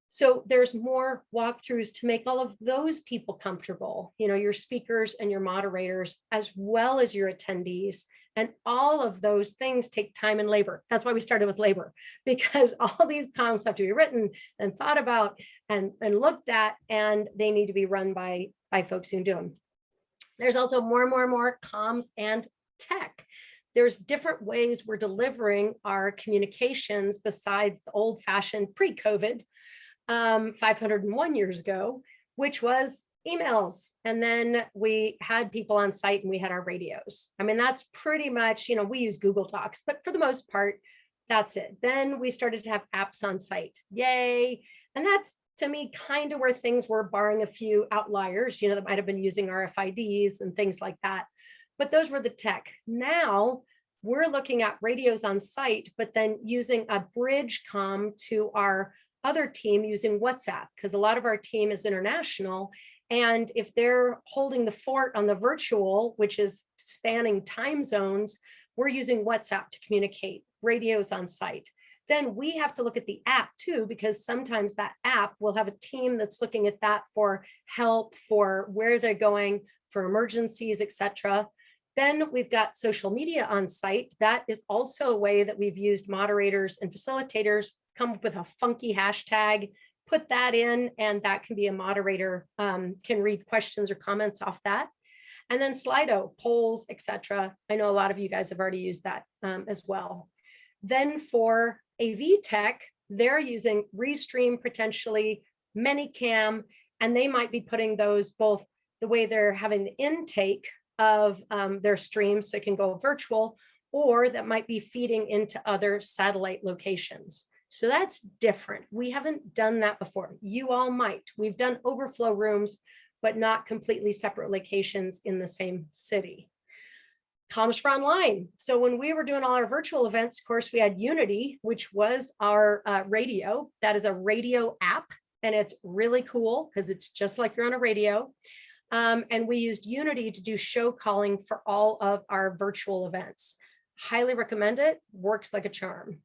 So there's more walkthroughs to make all of those people comfortable, your speakers and your moderators, as well as your attendees, And all of those things take time and labor. That's why we started with labor, because all these comms have to be written and thought about and looked at, and they need to be run by folks who do them. There's also more comms and tech. There's different ways we're delivering our communications besides the old-fashioned pre-COVID 501 years ago, which was emails. And then we had people on site and we had our radios. I mean, that's pretty much, we use Google Docs, but for the most part, that's it. Then we started to have apps on site. Yay. And that's, to me, kind of where things were, barring a few outliers, that might have been using RFIDs and things like that. But those were the tech. Now we're looking at radios on site, but then using a bridge comm to our other team using WhatsApp, because a lot of our team is international. And if they're holding the fort on the virtual, which is spanning time zones, we're using WhatsApp to communicate, radios on site. Then we have to look at the app too, because sometimes that app will have a team that's looking at that for help, for where they're going, for emergencies, etc. Then we've got social media on site. That is also a way that we've used moderators and facilitators come up with a funky hashtag, put that in, and that can be a moderator, can read questions or comments off that. And then Slido, polls, etc. I know a lot of you guys have already used that as well. Then for AV tech, they're using Restream, potentially ManyCam, and they might be putting those both the way they're having the intake of their streams so it can go virtual, or that might be feeding into other satellite locations. So that's different. We haven't done that before. You all might. We've done overflow rooms, but not completely separate locations in the same city. Comms for online. So when we were doing all our virtual events, of course, we had Unity, which was our radio. That is a radio app, and it's really cool because it's just like you're on a radio. And we used Unity to do show calling for all of our virtual events. Highly recommend it. Works like a charm.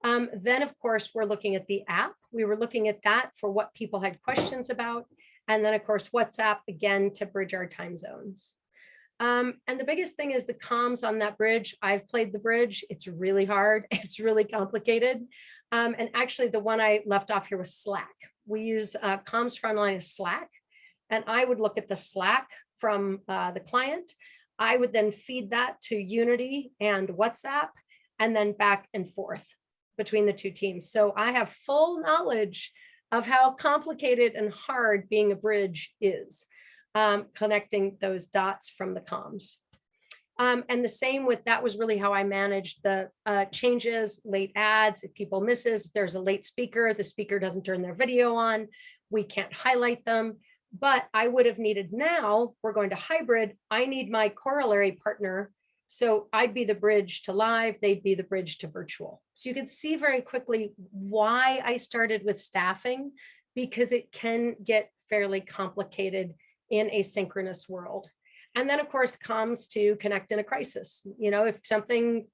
Then, of course, we're looking at the app. We were looking at that for what people had questions about. And then, of course, WhatsApp, again, to bridge our time zones. And the biggest thing is the comms on that bridge. I've played the bridge. It's really hard. It's really complicated. And actually, the one I left off here was Slack. We use comms for online as Slack. And I would look at the Slack from the client. I would then feed that to Unity and WhatsApp, and then back and forth between the two teams. So I have full knowledge of how complicated and hard being a bridge is, connecting those dots from the comms. And the same with, that was really how I managed the changes, late ads, if people misses, if there's a late speaker, the speaker doesn't turn their video on, we can't highlight them. But I would have needed, now we're going to hybrid, I need my corollary partner. So I'd be the bridge to live, they'd be the bridge to virtual. So you can see very quickly why I started with staffing, because it can get fairly complicated in a synchronous world. And then of course comms to connect in a crisis. If something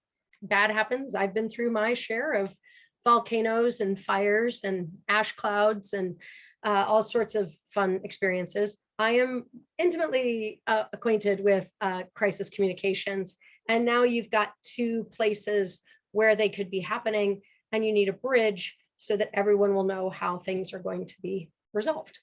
bad happens, I've been through my share of volcanoes and fires and ash clouds and all sorts of fun experiences. I am intimately acquainted with crisis communications. And now you've got two places where they could be happening, and you need a bridge so that everyone will know how things are going to be resolved.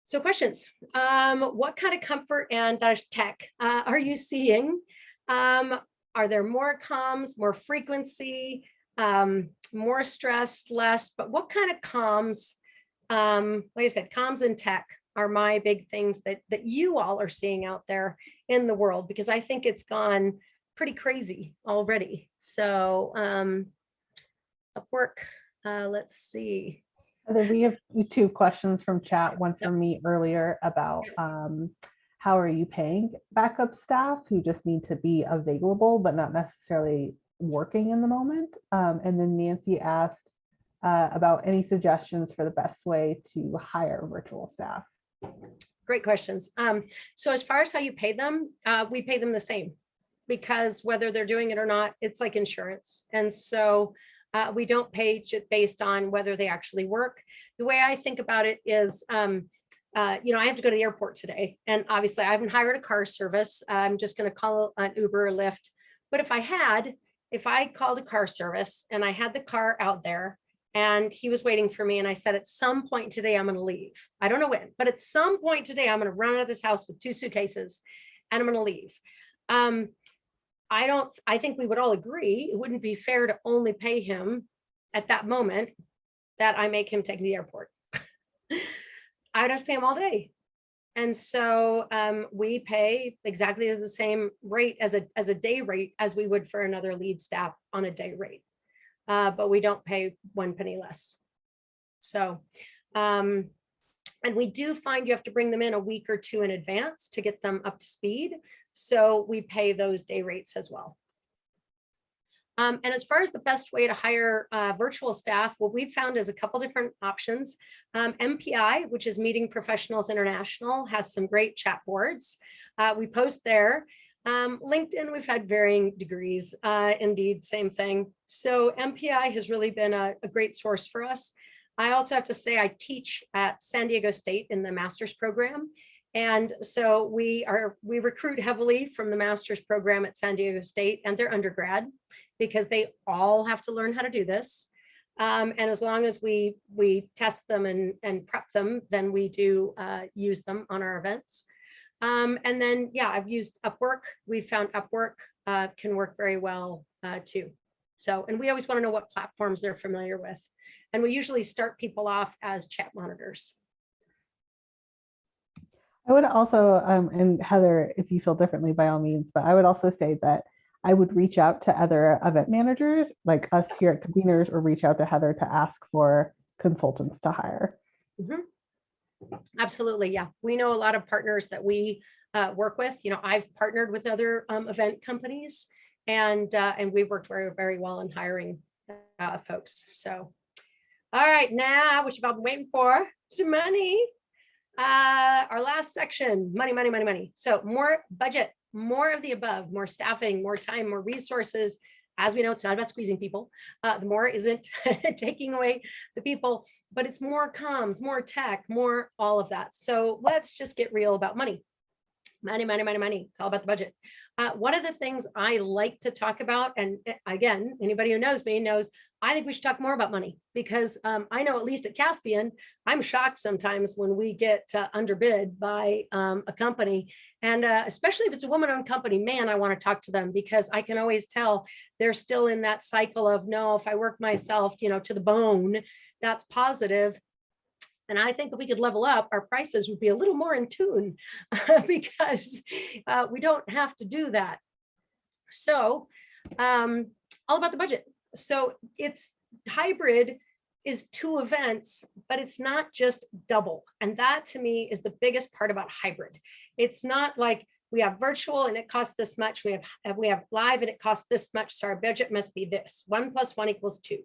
So questions, what kind of comfort and tech are you seeing? Are there more comms, more frequency, more stress, less, but what kind of comms, like I said, comms and tech are my big things that you all are seeing out there in the world, because I think it's gone pretty crazy already. So Upwork, let's see. We have two questions from chat, one from me earlier about how are you paying backup staff who just need to be available but not necessarily working in the moment. And then Nancy asked about any suggestions for the best way to hire virtual staff. Great questions. So as far as how you pay them, we pay them the same, because whether they're doing it or not, it's like insurance. And so we don't pay based on whether they actually work. The way I think about it is I have to go to the airport today. And obviously I haven't hired a car service. I'm just going to call an Uber or Lyft. But if I called a car service and I had the car out there and he was waiting for me and I said, at some point today, I'm going to leave. I don't know when, but at some point today, I'm going to run out of this house with 2 suitcases and I'm going to leave. I think we would all agree it wouldn't be fair to only pay him at that moment that I make him take me to the airport. I'd have to pay him all day. And so we pay exactly the same rate as a day rate as we would for another lead staff on a day rate. But we don't pay 1 penny less. So, and we do find you have to bring them in a week or 2 in advance to get them up to speed. So we pay those day rates as well. And as far as the best way to hire virtual staff, what we've found is a couple different options. MPI, which is Meeting Professionals International, has some great chat boards. We post there. LinkedIn, we've had varying degrees. Indeed, same thing. So MPI has really been a great source for us. I also have to say I teach at San Diego State in the master's program. And so we recruit heavily from the master's program at San Diego State and their undergrad, because they all have to learn how to do this. And as long as we test them and prep them, then we do use them on our events. And then, yeah, I've used Upwork. We found Upwork can work very well too. So, and we always want to know what platforms they're familiar with. And we usually start people off as chat monitors. I would also, and Heather, if you feel differently, by all means, but I would also say that I would reach out to other event managers like us here at Conveners, or reach out to Heather to ask for consultants to hire. Mm-hmm. Absolutely. Yeah. We know a lot of partners that we work with. I've partnered with other event companies, and we've worked very, very well in hiring folks. So, all right, now what you've all been waiting for, some money. Our last section, money, money, money, money. So more budget, more of the above, more staffing, more time, more resources. As we know, it's not about squeezing people. The more isn't taking away the people, but it's more comms, more tech, more all of that. So let's just get real about money. Money, money, money, money. It's all about the budget. One of the things I like to talk about, and again, anybody who knows me knows, I think we should talk more about money, because I know at least at Caspian, I'm shocked sometimes when we get underbid by a company. And especially if it's a woman-owned company, man, I want to talk to them, because I can always tell they're still in that cycle of, no, if I work myself, to the bone, that's positive. And I think if we could level up, our prices would be a little more in tune because we don't have to do that. So all about the budget. So it's hybrid is 2 events, but it's not just double. And that to me is the biggest part about hybrid. It's not like we have virtual and it costs this much. We have live and it costs this much. So our budget must be this. 1 + 1 = 2.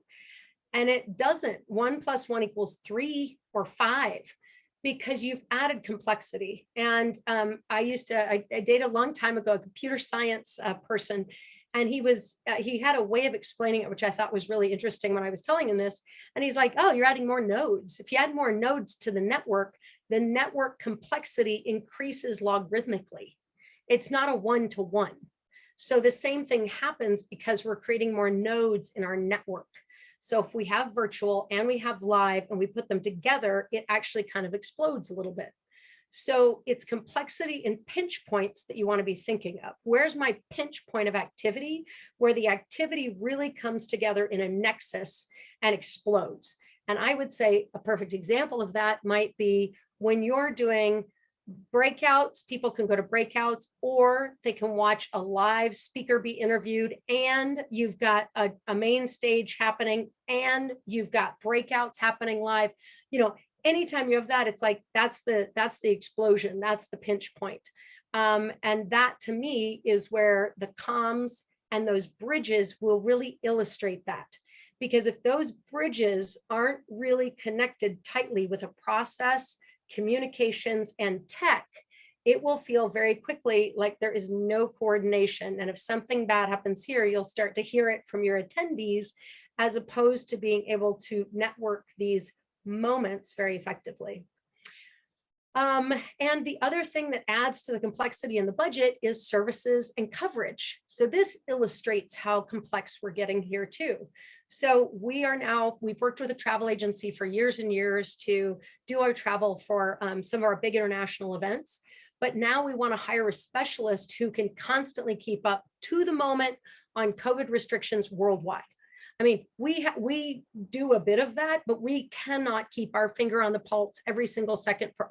And it doesn't. 1 + 1 = 3 or 5, because you've added complexity. And I dated a long time ago a computer science person, and he had a way of explaining it, which I thought was really interesting when I was telling him this. And he's like, oh, you're adding more nodes. If you add more nodes to the network complexity increases logarithmically. It's not a 1-to-1. So the same thing happens because we're creating more nodes in our network. So if we have virtual and we have live and we put them together, it actually kind of explodes a little bit. So it's complexity and pinch points that you want to be thinking of. Where's my pinch point of activity, where the activity really comes together in a nexus and explodes? And I would say a perfect example of that might be when you're doing breakouts. People can go to breakouts, or they can watch a live speaker be interviewed, and you've got a main stage happening, and you've got breakouts happening live. Anytime you have that, it's like that's the explosion, that's the pinch point. And that to me is where the comms and those bridges will really illustrate that. Because if those bridges aren't really connected tightly with a process, communications, and tech, it will feel very quickly like there is no coordination. And if something bad happens here, you'll start to hear it from your attendees, as opposed to being able to network these moments very effectively. And the other thing that adds to the complexity in the budget is services and coverage. So this illustrates how complex we're getting here too. So we've worked with a travel agency for years and years to do our travel for some of our big international events. But now we want to hire a specialist who can constantly keep up to the moment on COVID restrictions worldwide. I mean, we do a bit of that, but we cannot keep our finger on the pulse every single second for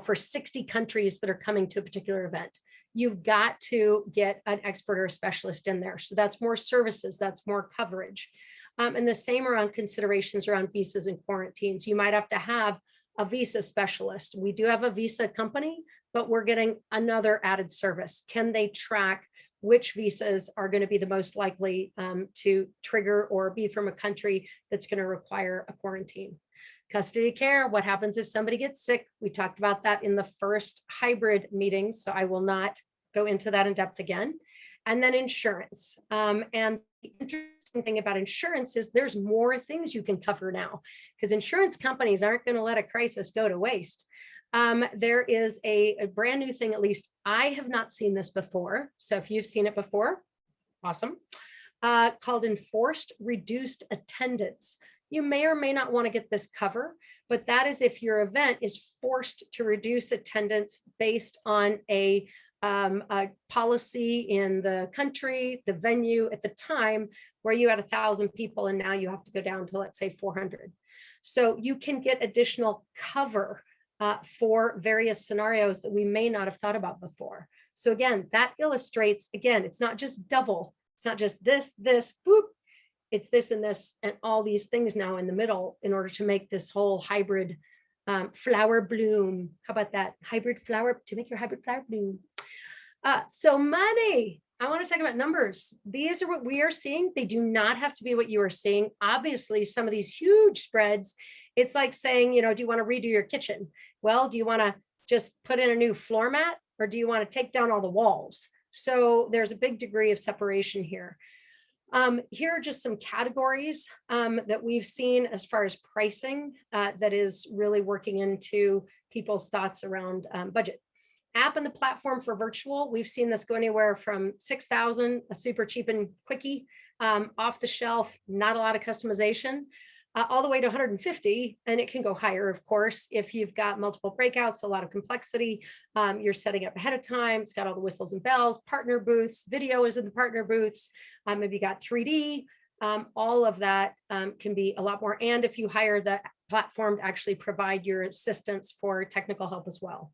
for 60 countries that are coming to a particular event. You've got to get an expert or a specialist in there. So that's more services, that's more coverage. And the same around considerations around visas and quarantines. You might have to have a visa specialist. We do have a visa company, but we're getting another added service. Can they track which visas are going to be the most likely to trigger or be from a country that's going to require a quarantine? Custody care, what happens if somebody gets sick? We talked about that in the first hybrid meeting, so I will not go into that in depth again. And then insurance. And the interesting thing about insurance is there's more things you can cover now, because insurance companies aren't going to let a crisis go to waste. There is a brand new thing, at least I have not seen this before. So if you've seen it before, awesome, called enforced reduced attendance. You may or may not want to get this cover, but that is if your event is forced to reduce attendance based on a policy in the country, the venue at the time, where you had 1,000 people and now you have to go down to, let's say, 400. So you can get additional cover for various scenarios that we may not have thought about before. So again, that illustrates, again, it's not just double. It's not just this, boop. It's this and this and all these things now in the middle in order to make this whole hybrid flower bloom. How about that? Hybrid flower, to make your hybrid flower bloom. So money, I want to talk about numbers. These are what we are seeing. They do not have to be what you are seeing. Obviously, some of these huge spreads, it's like saying, do you want to redo your kitchen? Well, do you want to just put in a new floor mat, or do you want to take down all the walls? So there's a big degree of separation here. Here are just some categories that we've seen as far as pricing that is really working into people's thoughts around budget. App and the platform for virtual, we've seen this go anywhere from 6,000, a super cheap and quickie, off the shelf, not a lot of customization, all the way to 150, and it can go higher, of course, if you've got multiple breakouts, a lot of complexity, you're setting up ahead of time, it's got all the whistles and bells, partner booths, video is in the partner booths, maybe you got 3D, all of that can be a lot more, and if you hire the platform to actually provide your assistance for technical help as well.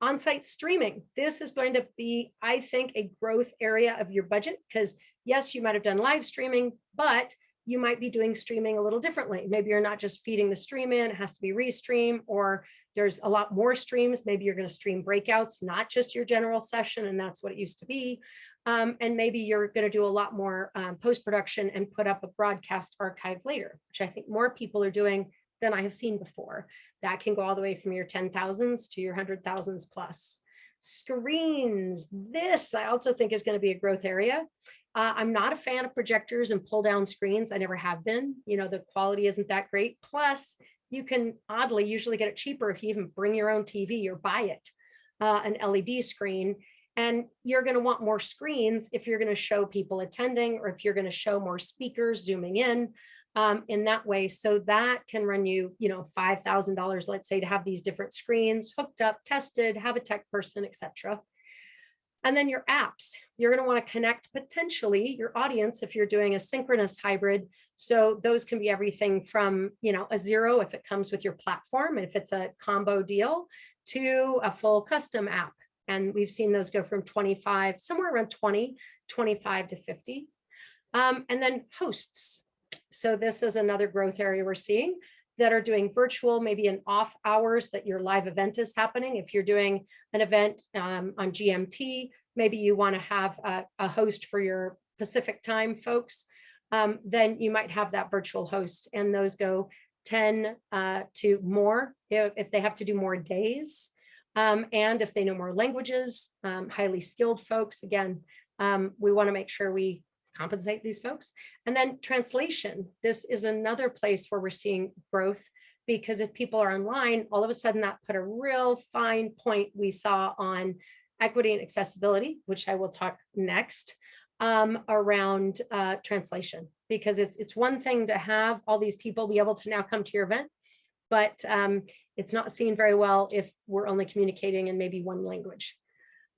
On-site streaming, this is going to be, I think, a growth area of your budget, because yes, you might have done live streaming, but you might be doing streaming a little differently. Maybe you're not just feeding the stream in, it has to be restream, or there's a lot more streams. Maybe you're going to stream breakouts, not just your general session, and that's what it used to be. And maybe you're going to do a lot more post-production and put up a broadcast archive later, which I think more people are doing than I have seen before. That can go all the way from your 10,000s to your 100,000s plus. Screens, this I also think is going to be a growth area. I'm not a fan of projectors and pull down screens. I never have been. The quality isn't that great. Plus, you can oddly usually get it cheaper if you even bring your own TV or buy it, an LED screen. And you're going to want more screens if you're going to show people attending, or if you're going to show more speakers zooming in that way. So that can run you, $5,000, let's say, to have these different screens hooked up, tested, have a tech person, etc. And then your apps, you're going to want to connect potentially your audience if you're doing a synchronous hybrid. So those can be everything from, a zero if it comes with your platform, and if it's a combo deal, to a full custom app. And we've seen those go from 25, somewhere around 20, 25 to 50. And then hosts. So this is another growth area we're seeing that are doing virtual, maybe in off hours that your live event is happening. If you're doing an event on GMT, maybe you want to have a host for your Pacific time folks, then you might have that virtual host, and those go 10 to more if they have to do more days. And if they know more languages, highly skilled folks, again, we want to make sure we compensate these folks. And then translation. This is another place where we're seeing growth, because if people are online, all of a sudden that put a real fine point we saw on equity and accessibility, which I will talk next, around translation, because it's one thing to have all these people be able to now come to your event, but it's not seen very well if we're only communicating in maybe one language.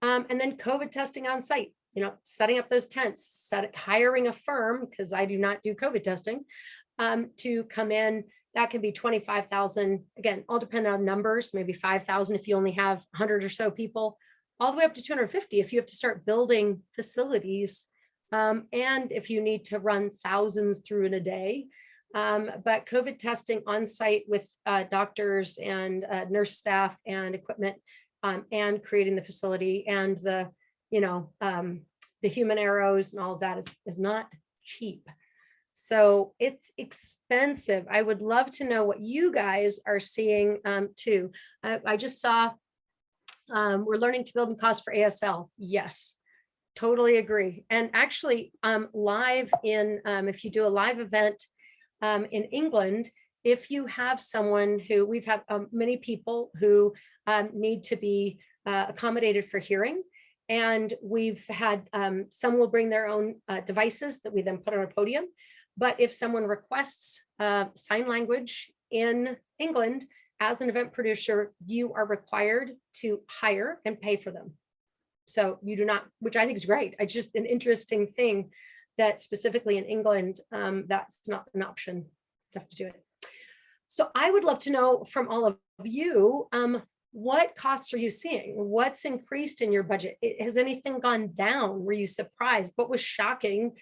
And then COVID testing on site, setting up those tents, hiring a firm, because I do not do COVID testing, to come in. That can be 25,000, again, all depending on numbers, maybe 5,000 if you only have 100 or so people, all the way up to 250 if you have to start building facilities, and if you need to run thousands through in a day. But COVID testing on site with doctors and nurse staff and equipment, and creating the facility and the human arrows and all of that is not cheap. So it's expensive. I would love to know what you guys are seeing too. I just saw we're learning to build in cost for ASL. Yes, totally agree. And actually live in, if you do a live event in England, if you have someone who, we've had many people who need to be accommodated for hearing, and we've had some will bring their own devices that we then put on a podium. But if someone requests sign language in England, as an event producer, you are required to hire and pay for them. So you do not, which I think is great. It's just an interesting thing that specifically in England, that's not an option. You have to do it. So I would love to know from all of you, what costs are you seeing? What's increased in your budget? Has anything gone down? Were you surprised? What was shocking?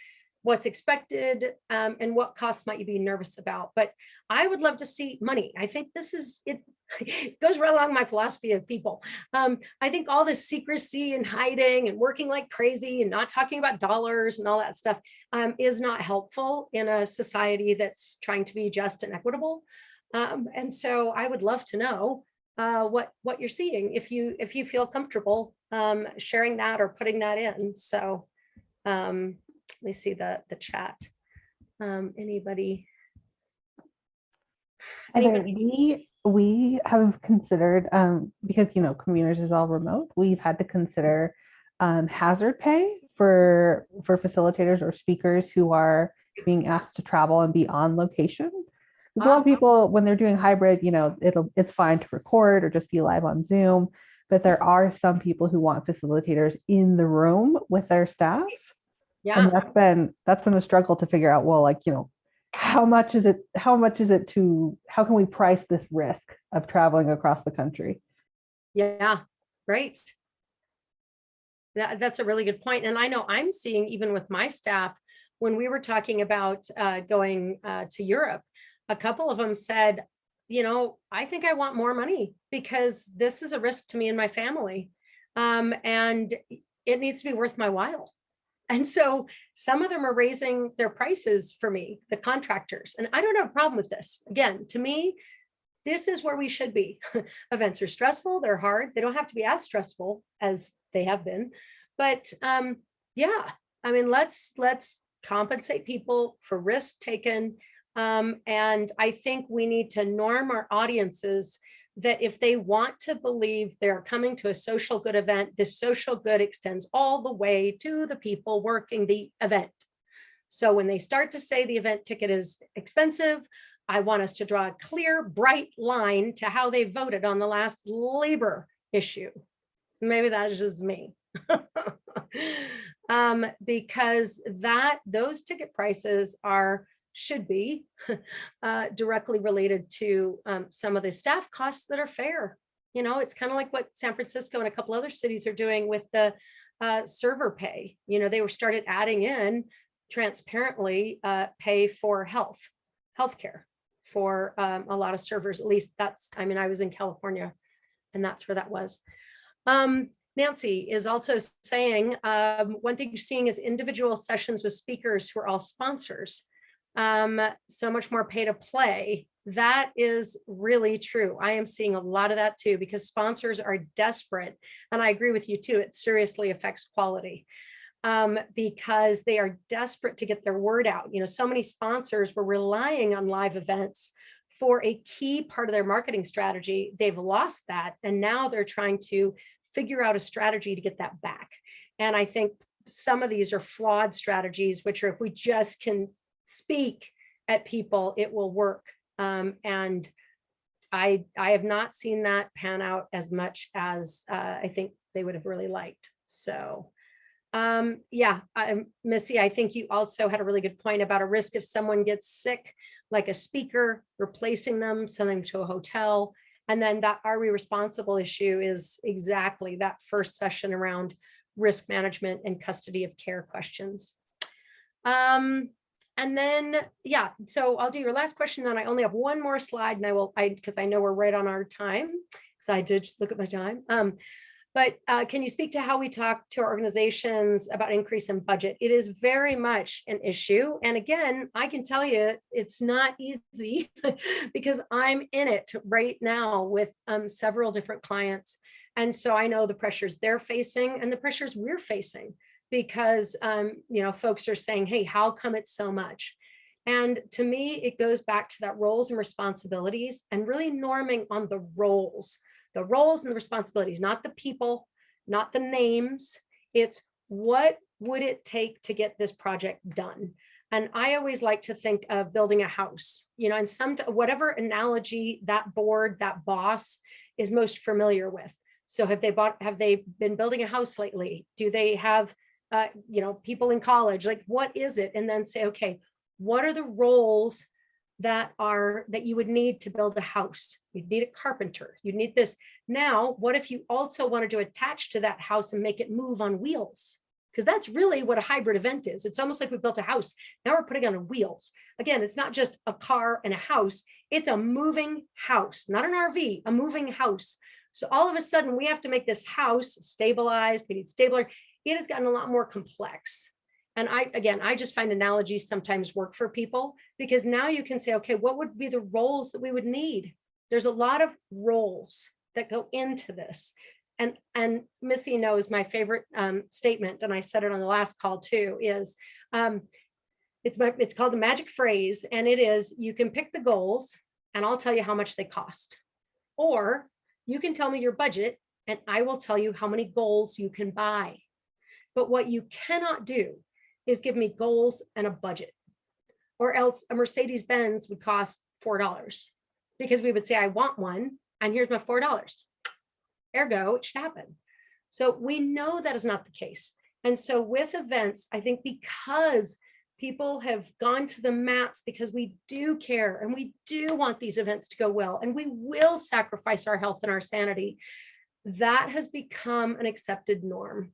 What's expected, and what costs might you be nervous about? But I would love to see money. I think this is, it goes right along my philosophy of people. I think all this secrecy and hiding and working like crazy and not talking about dollars and all that stuff is not helpful in a society that's trying to be just and equitable. And so I would love to know what you're seeing, if you feel comfortable sharing that or putting that in. So let me see the chat. Anybody? We have considered, because conveners is all remote, we've had to consider hazard pay for facilitators or speakers who are being asked to travel and be on location. Because a lot of people, when they're doing hybrid, it's fine to record or just be live on Zoom, but there are some people who want facilitators in the room with their staff. Yeah. And that's been a struggle to figure out, well, how much is it how can we price this risk of traveling across the country? Yeah, right. That's a really good point. And I know I'm seeing, even with my staff, when we were talking about going to Europe, a couple of them said, I think I want more money because this is a risk to me and my family. And it needs to be worth my while. And so some of them are raising their prices for me, the contractors, and I don't have a problem with this. Again, to me, this is where we should be. Events are stressful, they're hard. They don't have to be as stressful as they have been. But yeah, I mean, let's compensate people for risk taken. And I think we need to norm our audiences that if they want to believe they're coming to a social good event, this social good extends all the way to the people working the event. So when they start to say the event ticket is expensive, I want us to draw a clear, bright line to how they voted on the last labor issue. Maybe that's just me. Because those ticket prices should be directly related to some of the staff costs that are fair. It's kind of like what San Francisco and a couple other cities are doing with the server pay. They started adding in transparently pay for healthcare for a lot of servers. At least I was in California and that's where that was. Nancy is also saying one thing you're seeing is individual sessions with speakers who are all sponsors. So much more pay to play. That is really true. I am seeing a lot of that too, because sponsors are desperate. And I agree with you too. It seriously affects quality because they are desperate to get their word out. So many sponsors were relying on live events for a key part of their marketing strategy, they've lost that. And now they're trying to figure out a strategy to get that back. And I think some of these are flawed strategies, which are if we just can speak at people, it will work. And I have not seen that pan out as much as I think they would have really liked. So yeah, Missy, I think you also had a really good point about a risk if someone gets sick, like a speaker, replacing them, sending them to a hotel. And then that are we responsible issue is exactly that first session around risk management and custody of care questions. And then, yeah, so I'll do your last question. And I only have one more slide, and because I know we're right on our time, because I did look at my time. But can you speak to how we talk to our organizations about increase in budget? It is very much an issue. And again, I can tell you it's not easy because I'm in it right now with several different clients. And so I know the pressures they're facing and the pressures we're facing because, folks are saying, hey, how come it's so much? And to me, it goes back to that roles and responsibilities and really norming on the roles and the responsibilities, not the people, not the names. It's what would it take to get this project done? And I always like to think of building a house, and whatever analogy that board, that boss is most familiar with. So have they been building a house lately? Do they have, people in college? Like, what is it? And then say, okay, what are the roles that you would need to build a house? You'd need a carpenter. You need this. Now, what if you also wanted to attach to that house and make it move on wheels? Because that's really what a hybrid event is. It's almost like we built a house. Now we're putting on wheels. Again, it's not just a car and a house. It's a moving house, not an RV, a moving house. So all of a sudden we have to make this house stabilized. We need stabler. It has gotten a lot more complex. And I just find analogies sometimes work for people because now you can say, okay, what would be the roles that we would need? There's a lot of roles that go into this. And Missy knows my favorite statement, and I said it on the last call too, is it's called the magic phrase. And it is, you can pick the goals and I'll tell you how much they cost. Or you can tell me your budget and I will tell you how many goals you can buy. But what you cannot do is give me goals and a budget, or else a Mercedes-Benz would cost $4 because we would say, I want one and here's my $4. Ergo, it should happen. So we know that is not the case. And so with events, I think because people have gone to the mats because we do care and we do want these events to go well, and we will sacrifice our health and our sanity, that has become an accepted norm.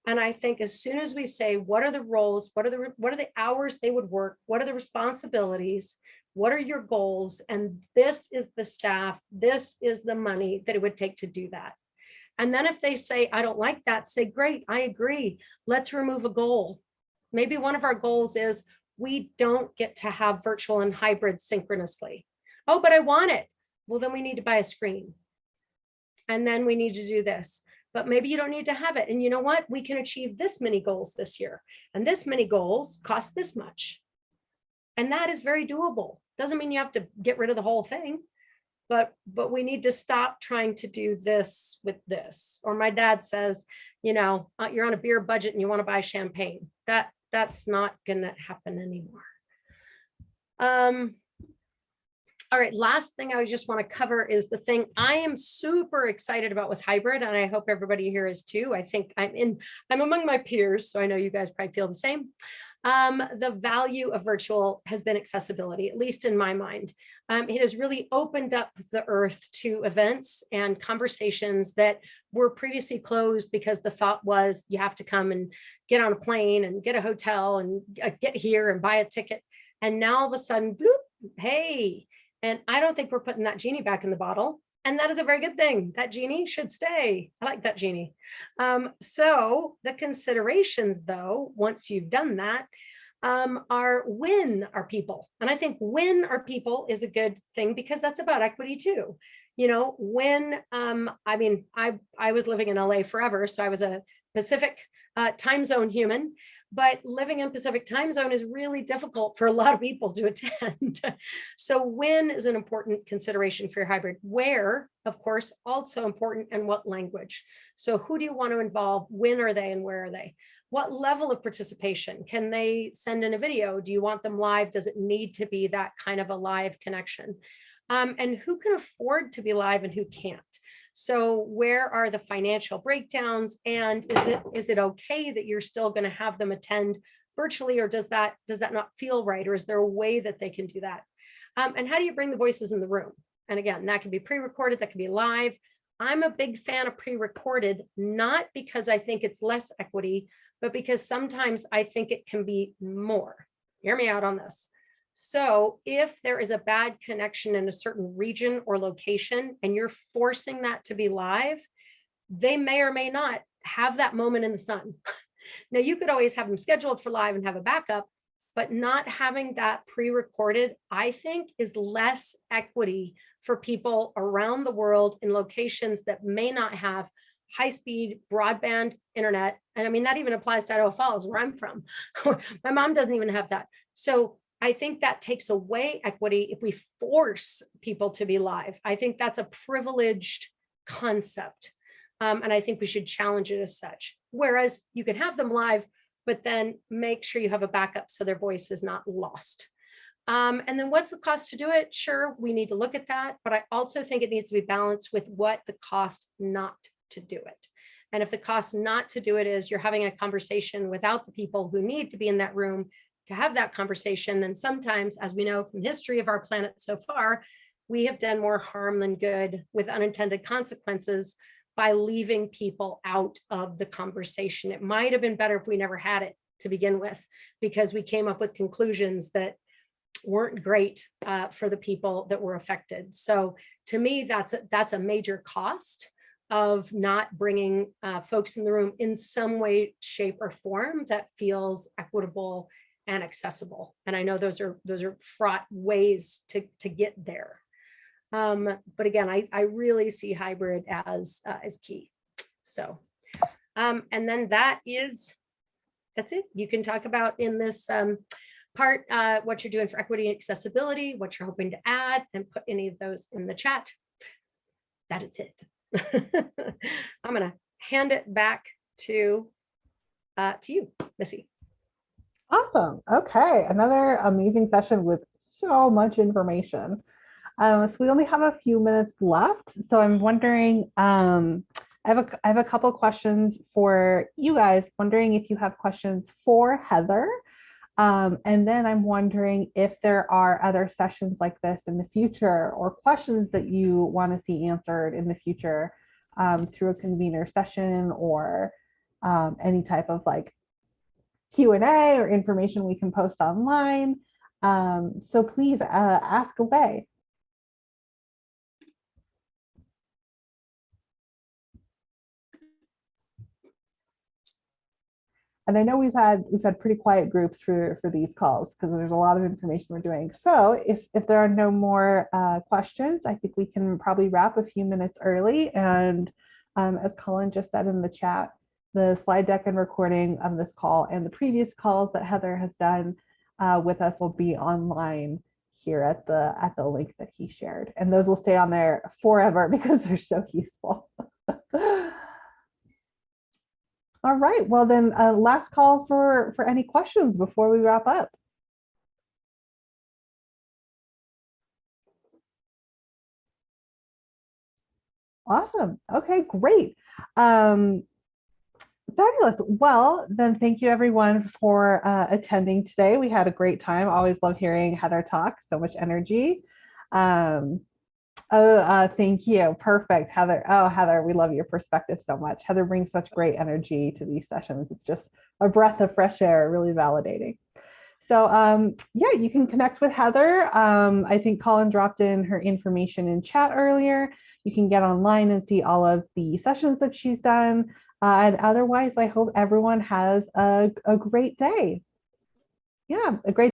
And I think as soon as we say, what are the roles, what are the hours they would work, what are the responsibilities, what are your goals, and this is the staff, this is the money that it would take to do that. And then if they say, I don't like that, say, great, I agree. Let's remove a goal. Maybe one of our goals is we don't get to have virtual and hybrid synchronously. Oh, but I want it. Well, then we need to buy a screen. And then we need to do this. But maybe you don't need to have it. And you know what? We can achieve this many goals this year. And this many goals cost this much. And that is very doable. Doesn't mean you have to get rid of the whole thing. But we need to stop trying to do this with this. Or my dad says, you're on a beer budget and you want to buy champagne. That's not going to happen anymore. All right, last thing I just want to cover is the thing I am super excited about with hybrid, and I hope everybody here is too. I think I'm among my peers, so I know you guys probably feel the same. The value of virtual has been accessibility, at least in my mind. It has really opened up the earth to events and conversations that were previously closed because the thought was you have to come and get on a plane and get a hotel and get here and buy a ticket. And now all of a sudden, bloop, hey. And I don't think we're putting that genie back in the bottle. And that is a very good thing. That genie should stay. I like that genie. So the considerations, though, once you've done that, are win our people. And I think win our people is a good thing because that's about equity too. When, I was living in LA forever. So I was a Pacific time zone human. but living in Pacific time zone is really difficult for a lot of people to attend. So when is an important consideration for your hybrid? Where, of course, also important, and what language. So who do you want to involve? When are they and where are they? What level of participation? Can they send in a video? Do you want them live? Does it need to be that kind of a live connection? And who can afford to be live and who can't? So where are the financial breakdowns? And is it okay that you're still going to have them attend virtually, or does that not feel right? Or is there a way that they can do that? And how do you bring the voices in the room? And again, that can be pre-recorded, that can be live. I'm a big fan of pre-recorded, not because I think it's less equity, but because sometimes I think it can be more. Hear me out on this. So if there is a bad connection in a certain region or location, and you're forcing that to be live, they may or may not have that moment in the sun. Now, you could always have them scheduled for live and have a backup, but not having that pre-recorded, I think, is less equity for people around the world in locations that may not have high-speed broadband internet. And I mean, that even applies to Idaho Falls, where I'm from. My mom doesn't even have that. So I think that takes away equity if we force people to be live. I think that's a privileged concept. And I think we should challenge it as such. Whereas you can have them live, but then make sure you have a backup so their voice is not lost. And then what's the cost to do it? Sure, we need to look at that, but I also think it needs to be balanced with what the cost not to do it. And if the cost not to do it is you're having a conversation without the people who need to be in that room to have that conversation, then sometimes, as we know from the history of our planet so far, we have done more harm than good with unintended consequences by leaving people out of the conversation. It might have been better if we never had it to begin with, because we came up with conclusions that weren't great for the people that were affected. So to me, that's a major cost of not bringing folks in the room in some way, shape, or form that feels equitable and accessible. And I know those are fraught ways to get there. But again, I really see hybrid as key. So, and then that's it. You can talk about in this part what you're doing for equity and accessibility, what you're hoping to add, and put any of those in the chat. That is it. I'm gonna hand it back to you, Missy. Awesome. Okay, another amazing session with so much information. So we only have a few minutes left. So I'm wondering, I have a couple questions for you guys. Wondering if you have questions for Heather. And then I'm wondering if there are other sessions like this in the future, or questions that you want to see answered in the future through a convener session, or any type of like Q&A or information we can post online. So please ask away. And I know we've had pretty quiet groups for these calls, because there's a lot of information we're doing. So if there are no more questions, I think we can probably wrap a few minutes early. And as Colin just said in the chat, the slide deck and recording of this call and the previous calls that Heather has done with us will be online here at the link that he shared. And those will stay on there forever because they're so useful. All right, well then, last call for any questions before we wrap up. Awesome. Okay, great. Fabulous. Well, then thank you everyone for attending today. We had a great time. Always love hearing Heather talk, so much energy. Thank you. Perfect, Heather. Oh, Heather, we love your perspective so much. Heather brings such great energy to these sessions. It's just a breath of fresh air, really validating. So yeah, you can connect with Heather. I think Colin dropped in her information in chat earlier. You can get online and see all of the sessions that she's done. And otherwise, I hope everyone has a great day. Yeah, a great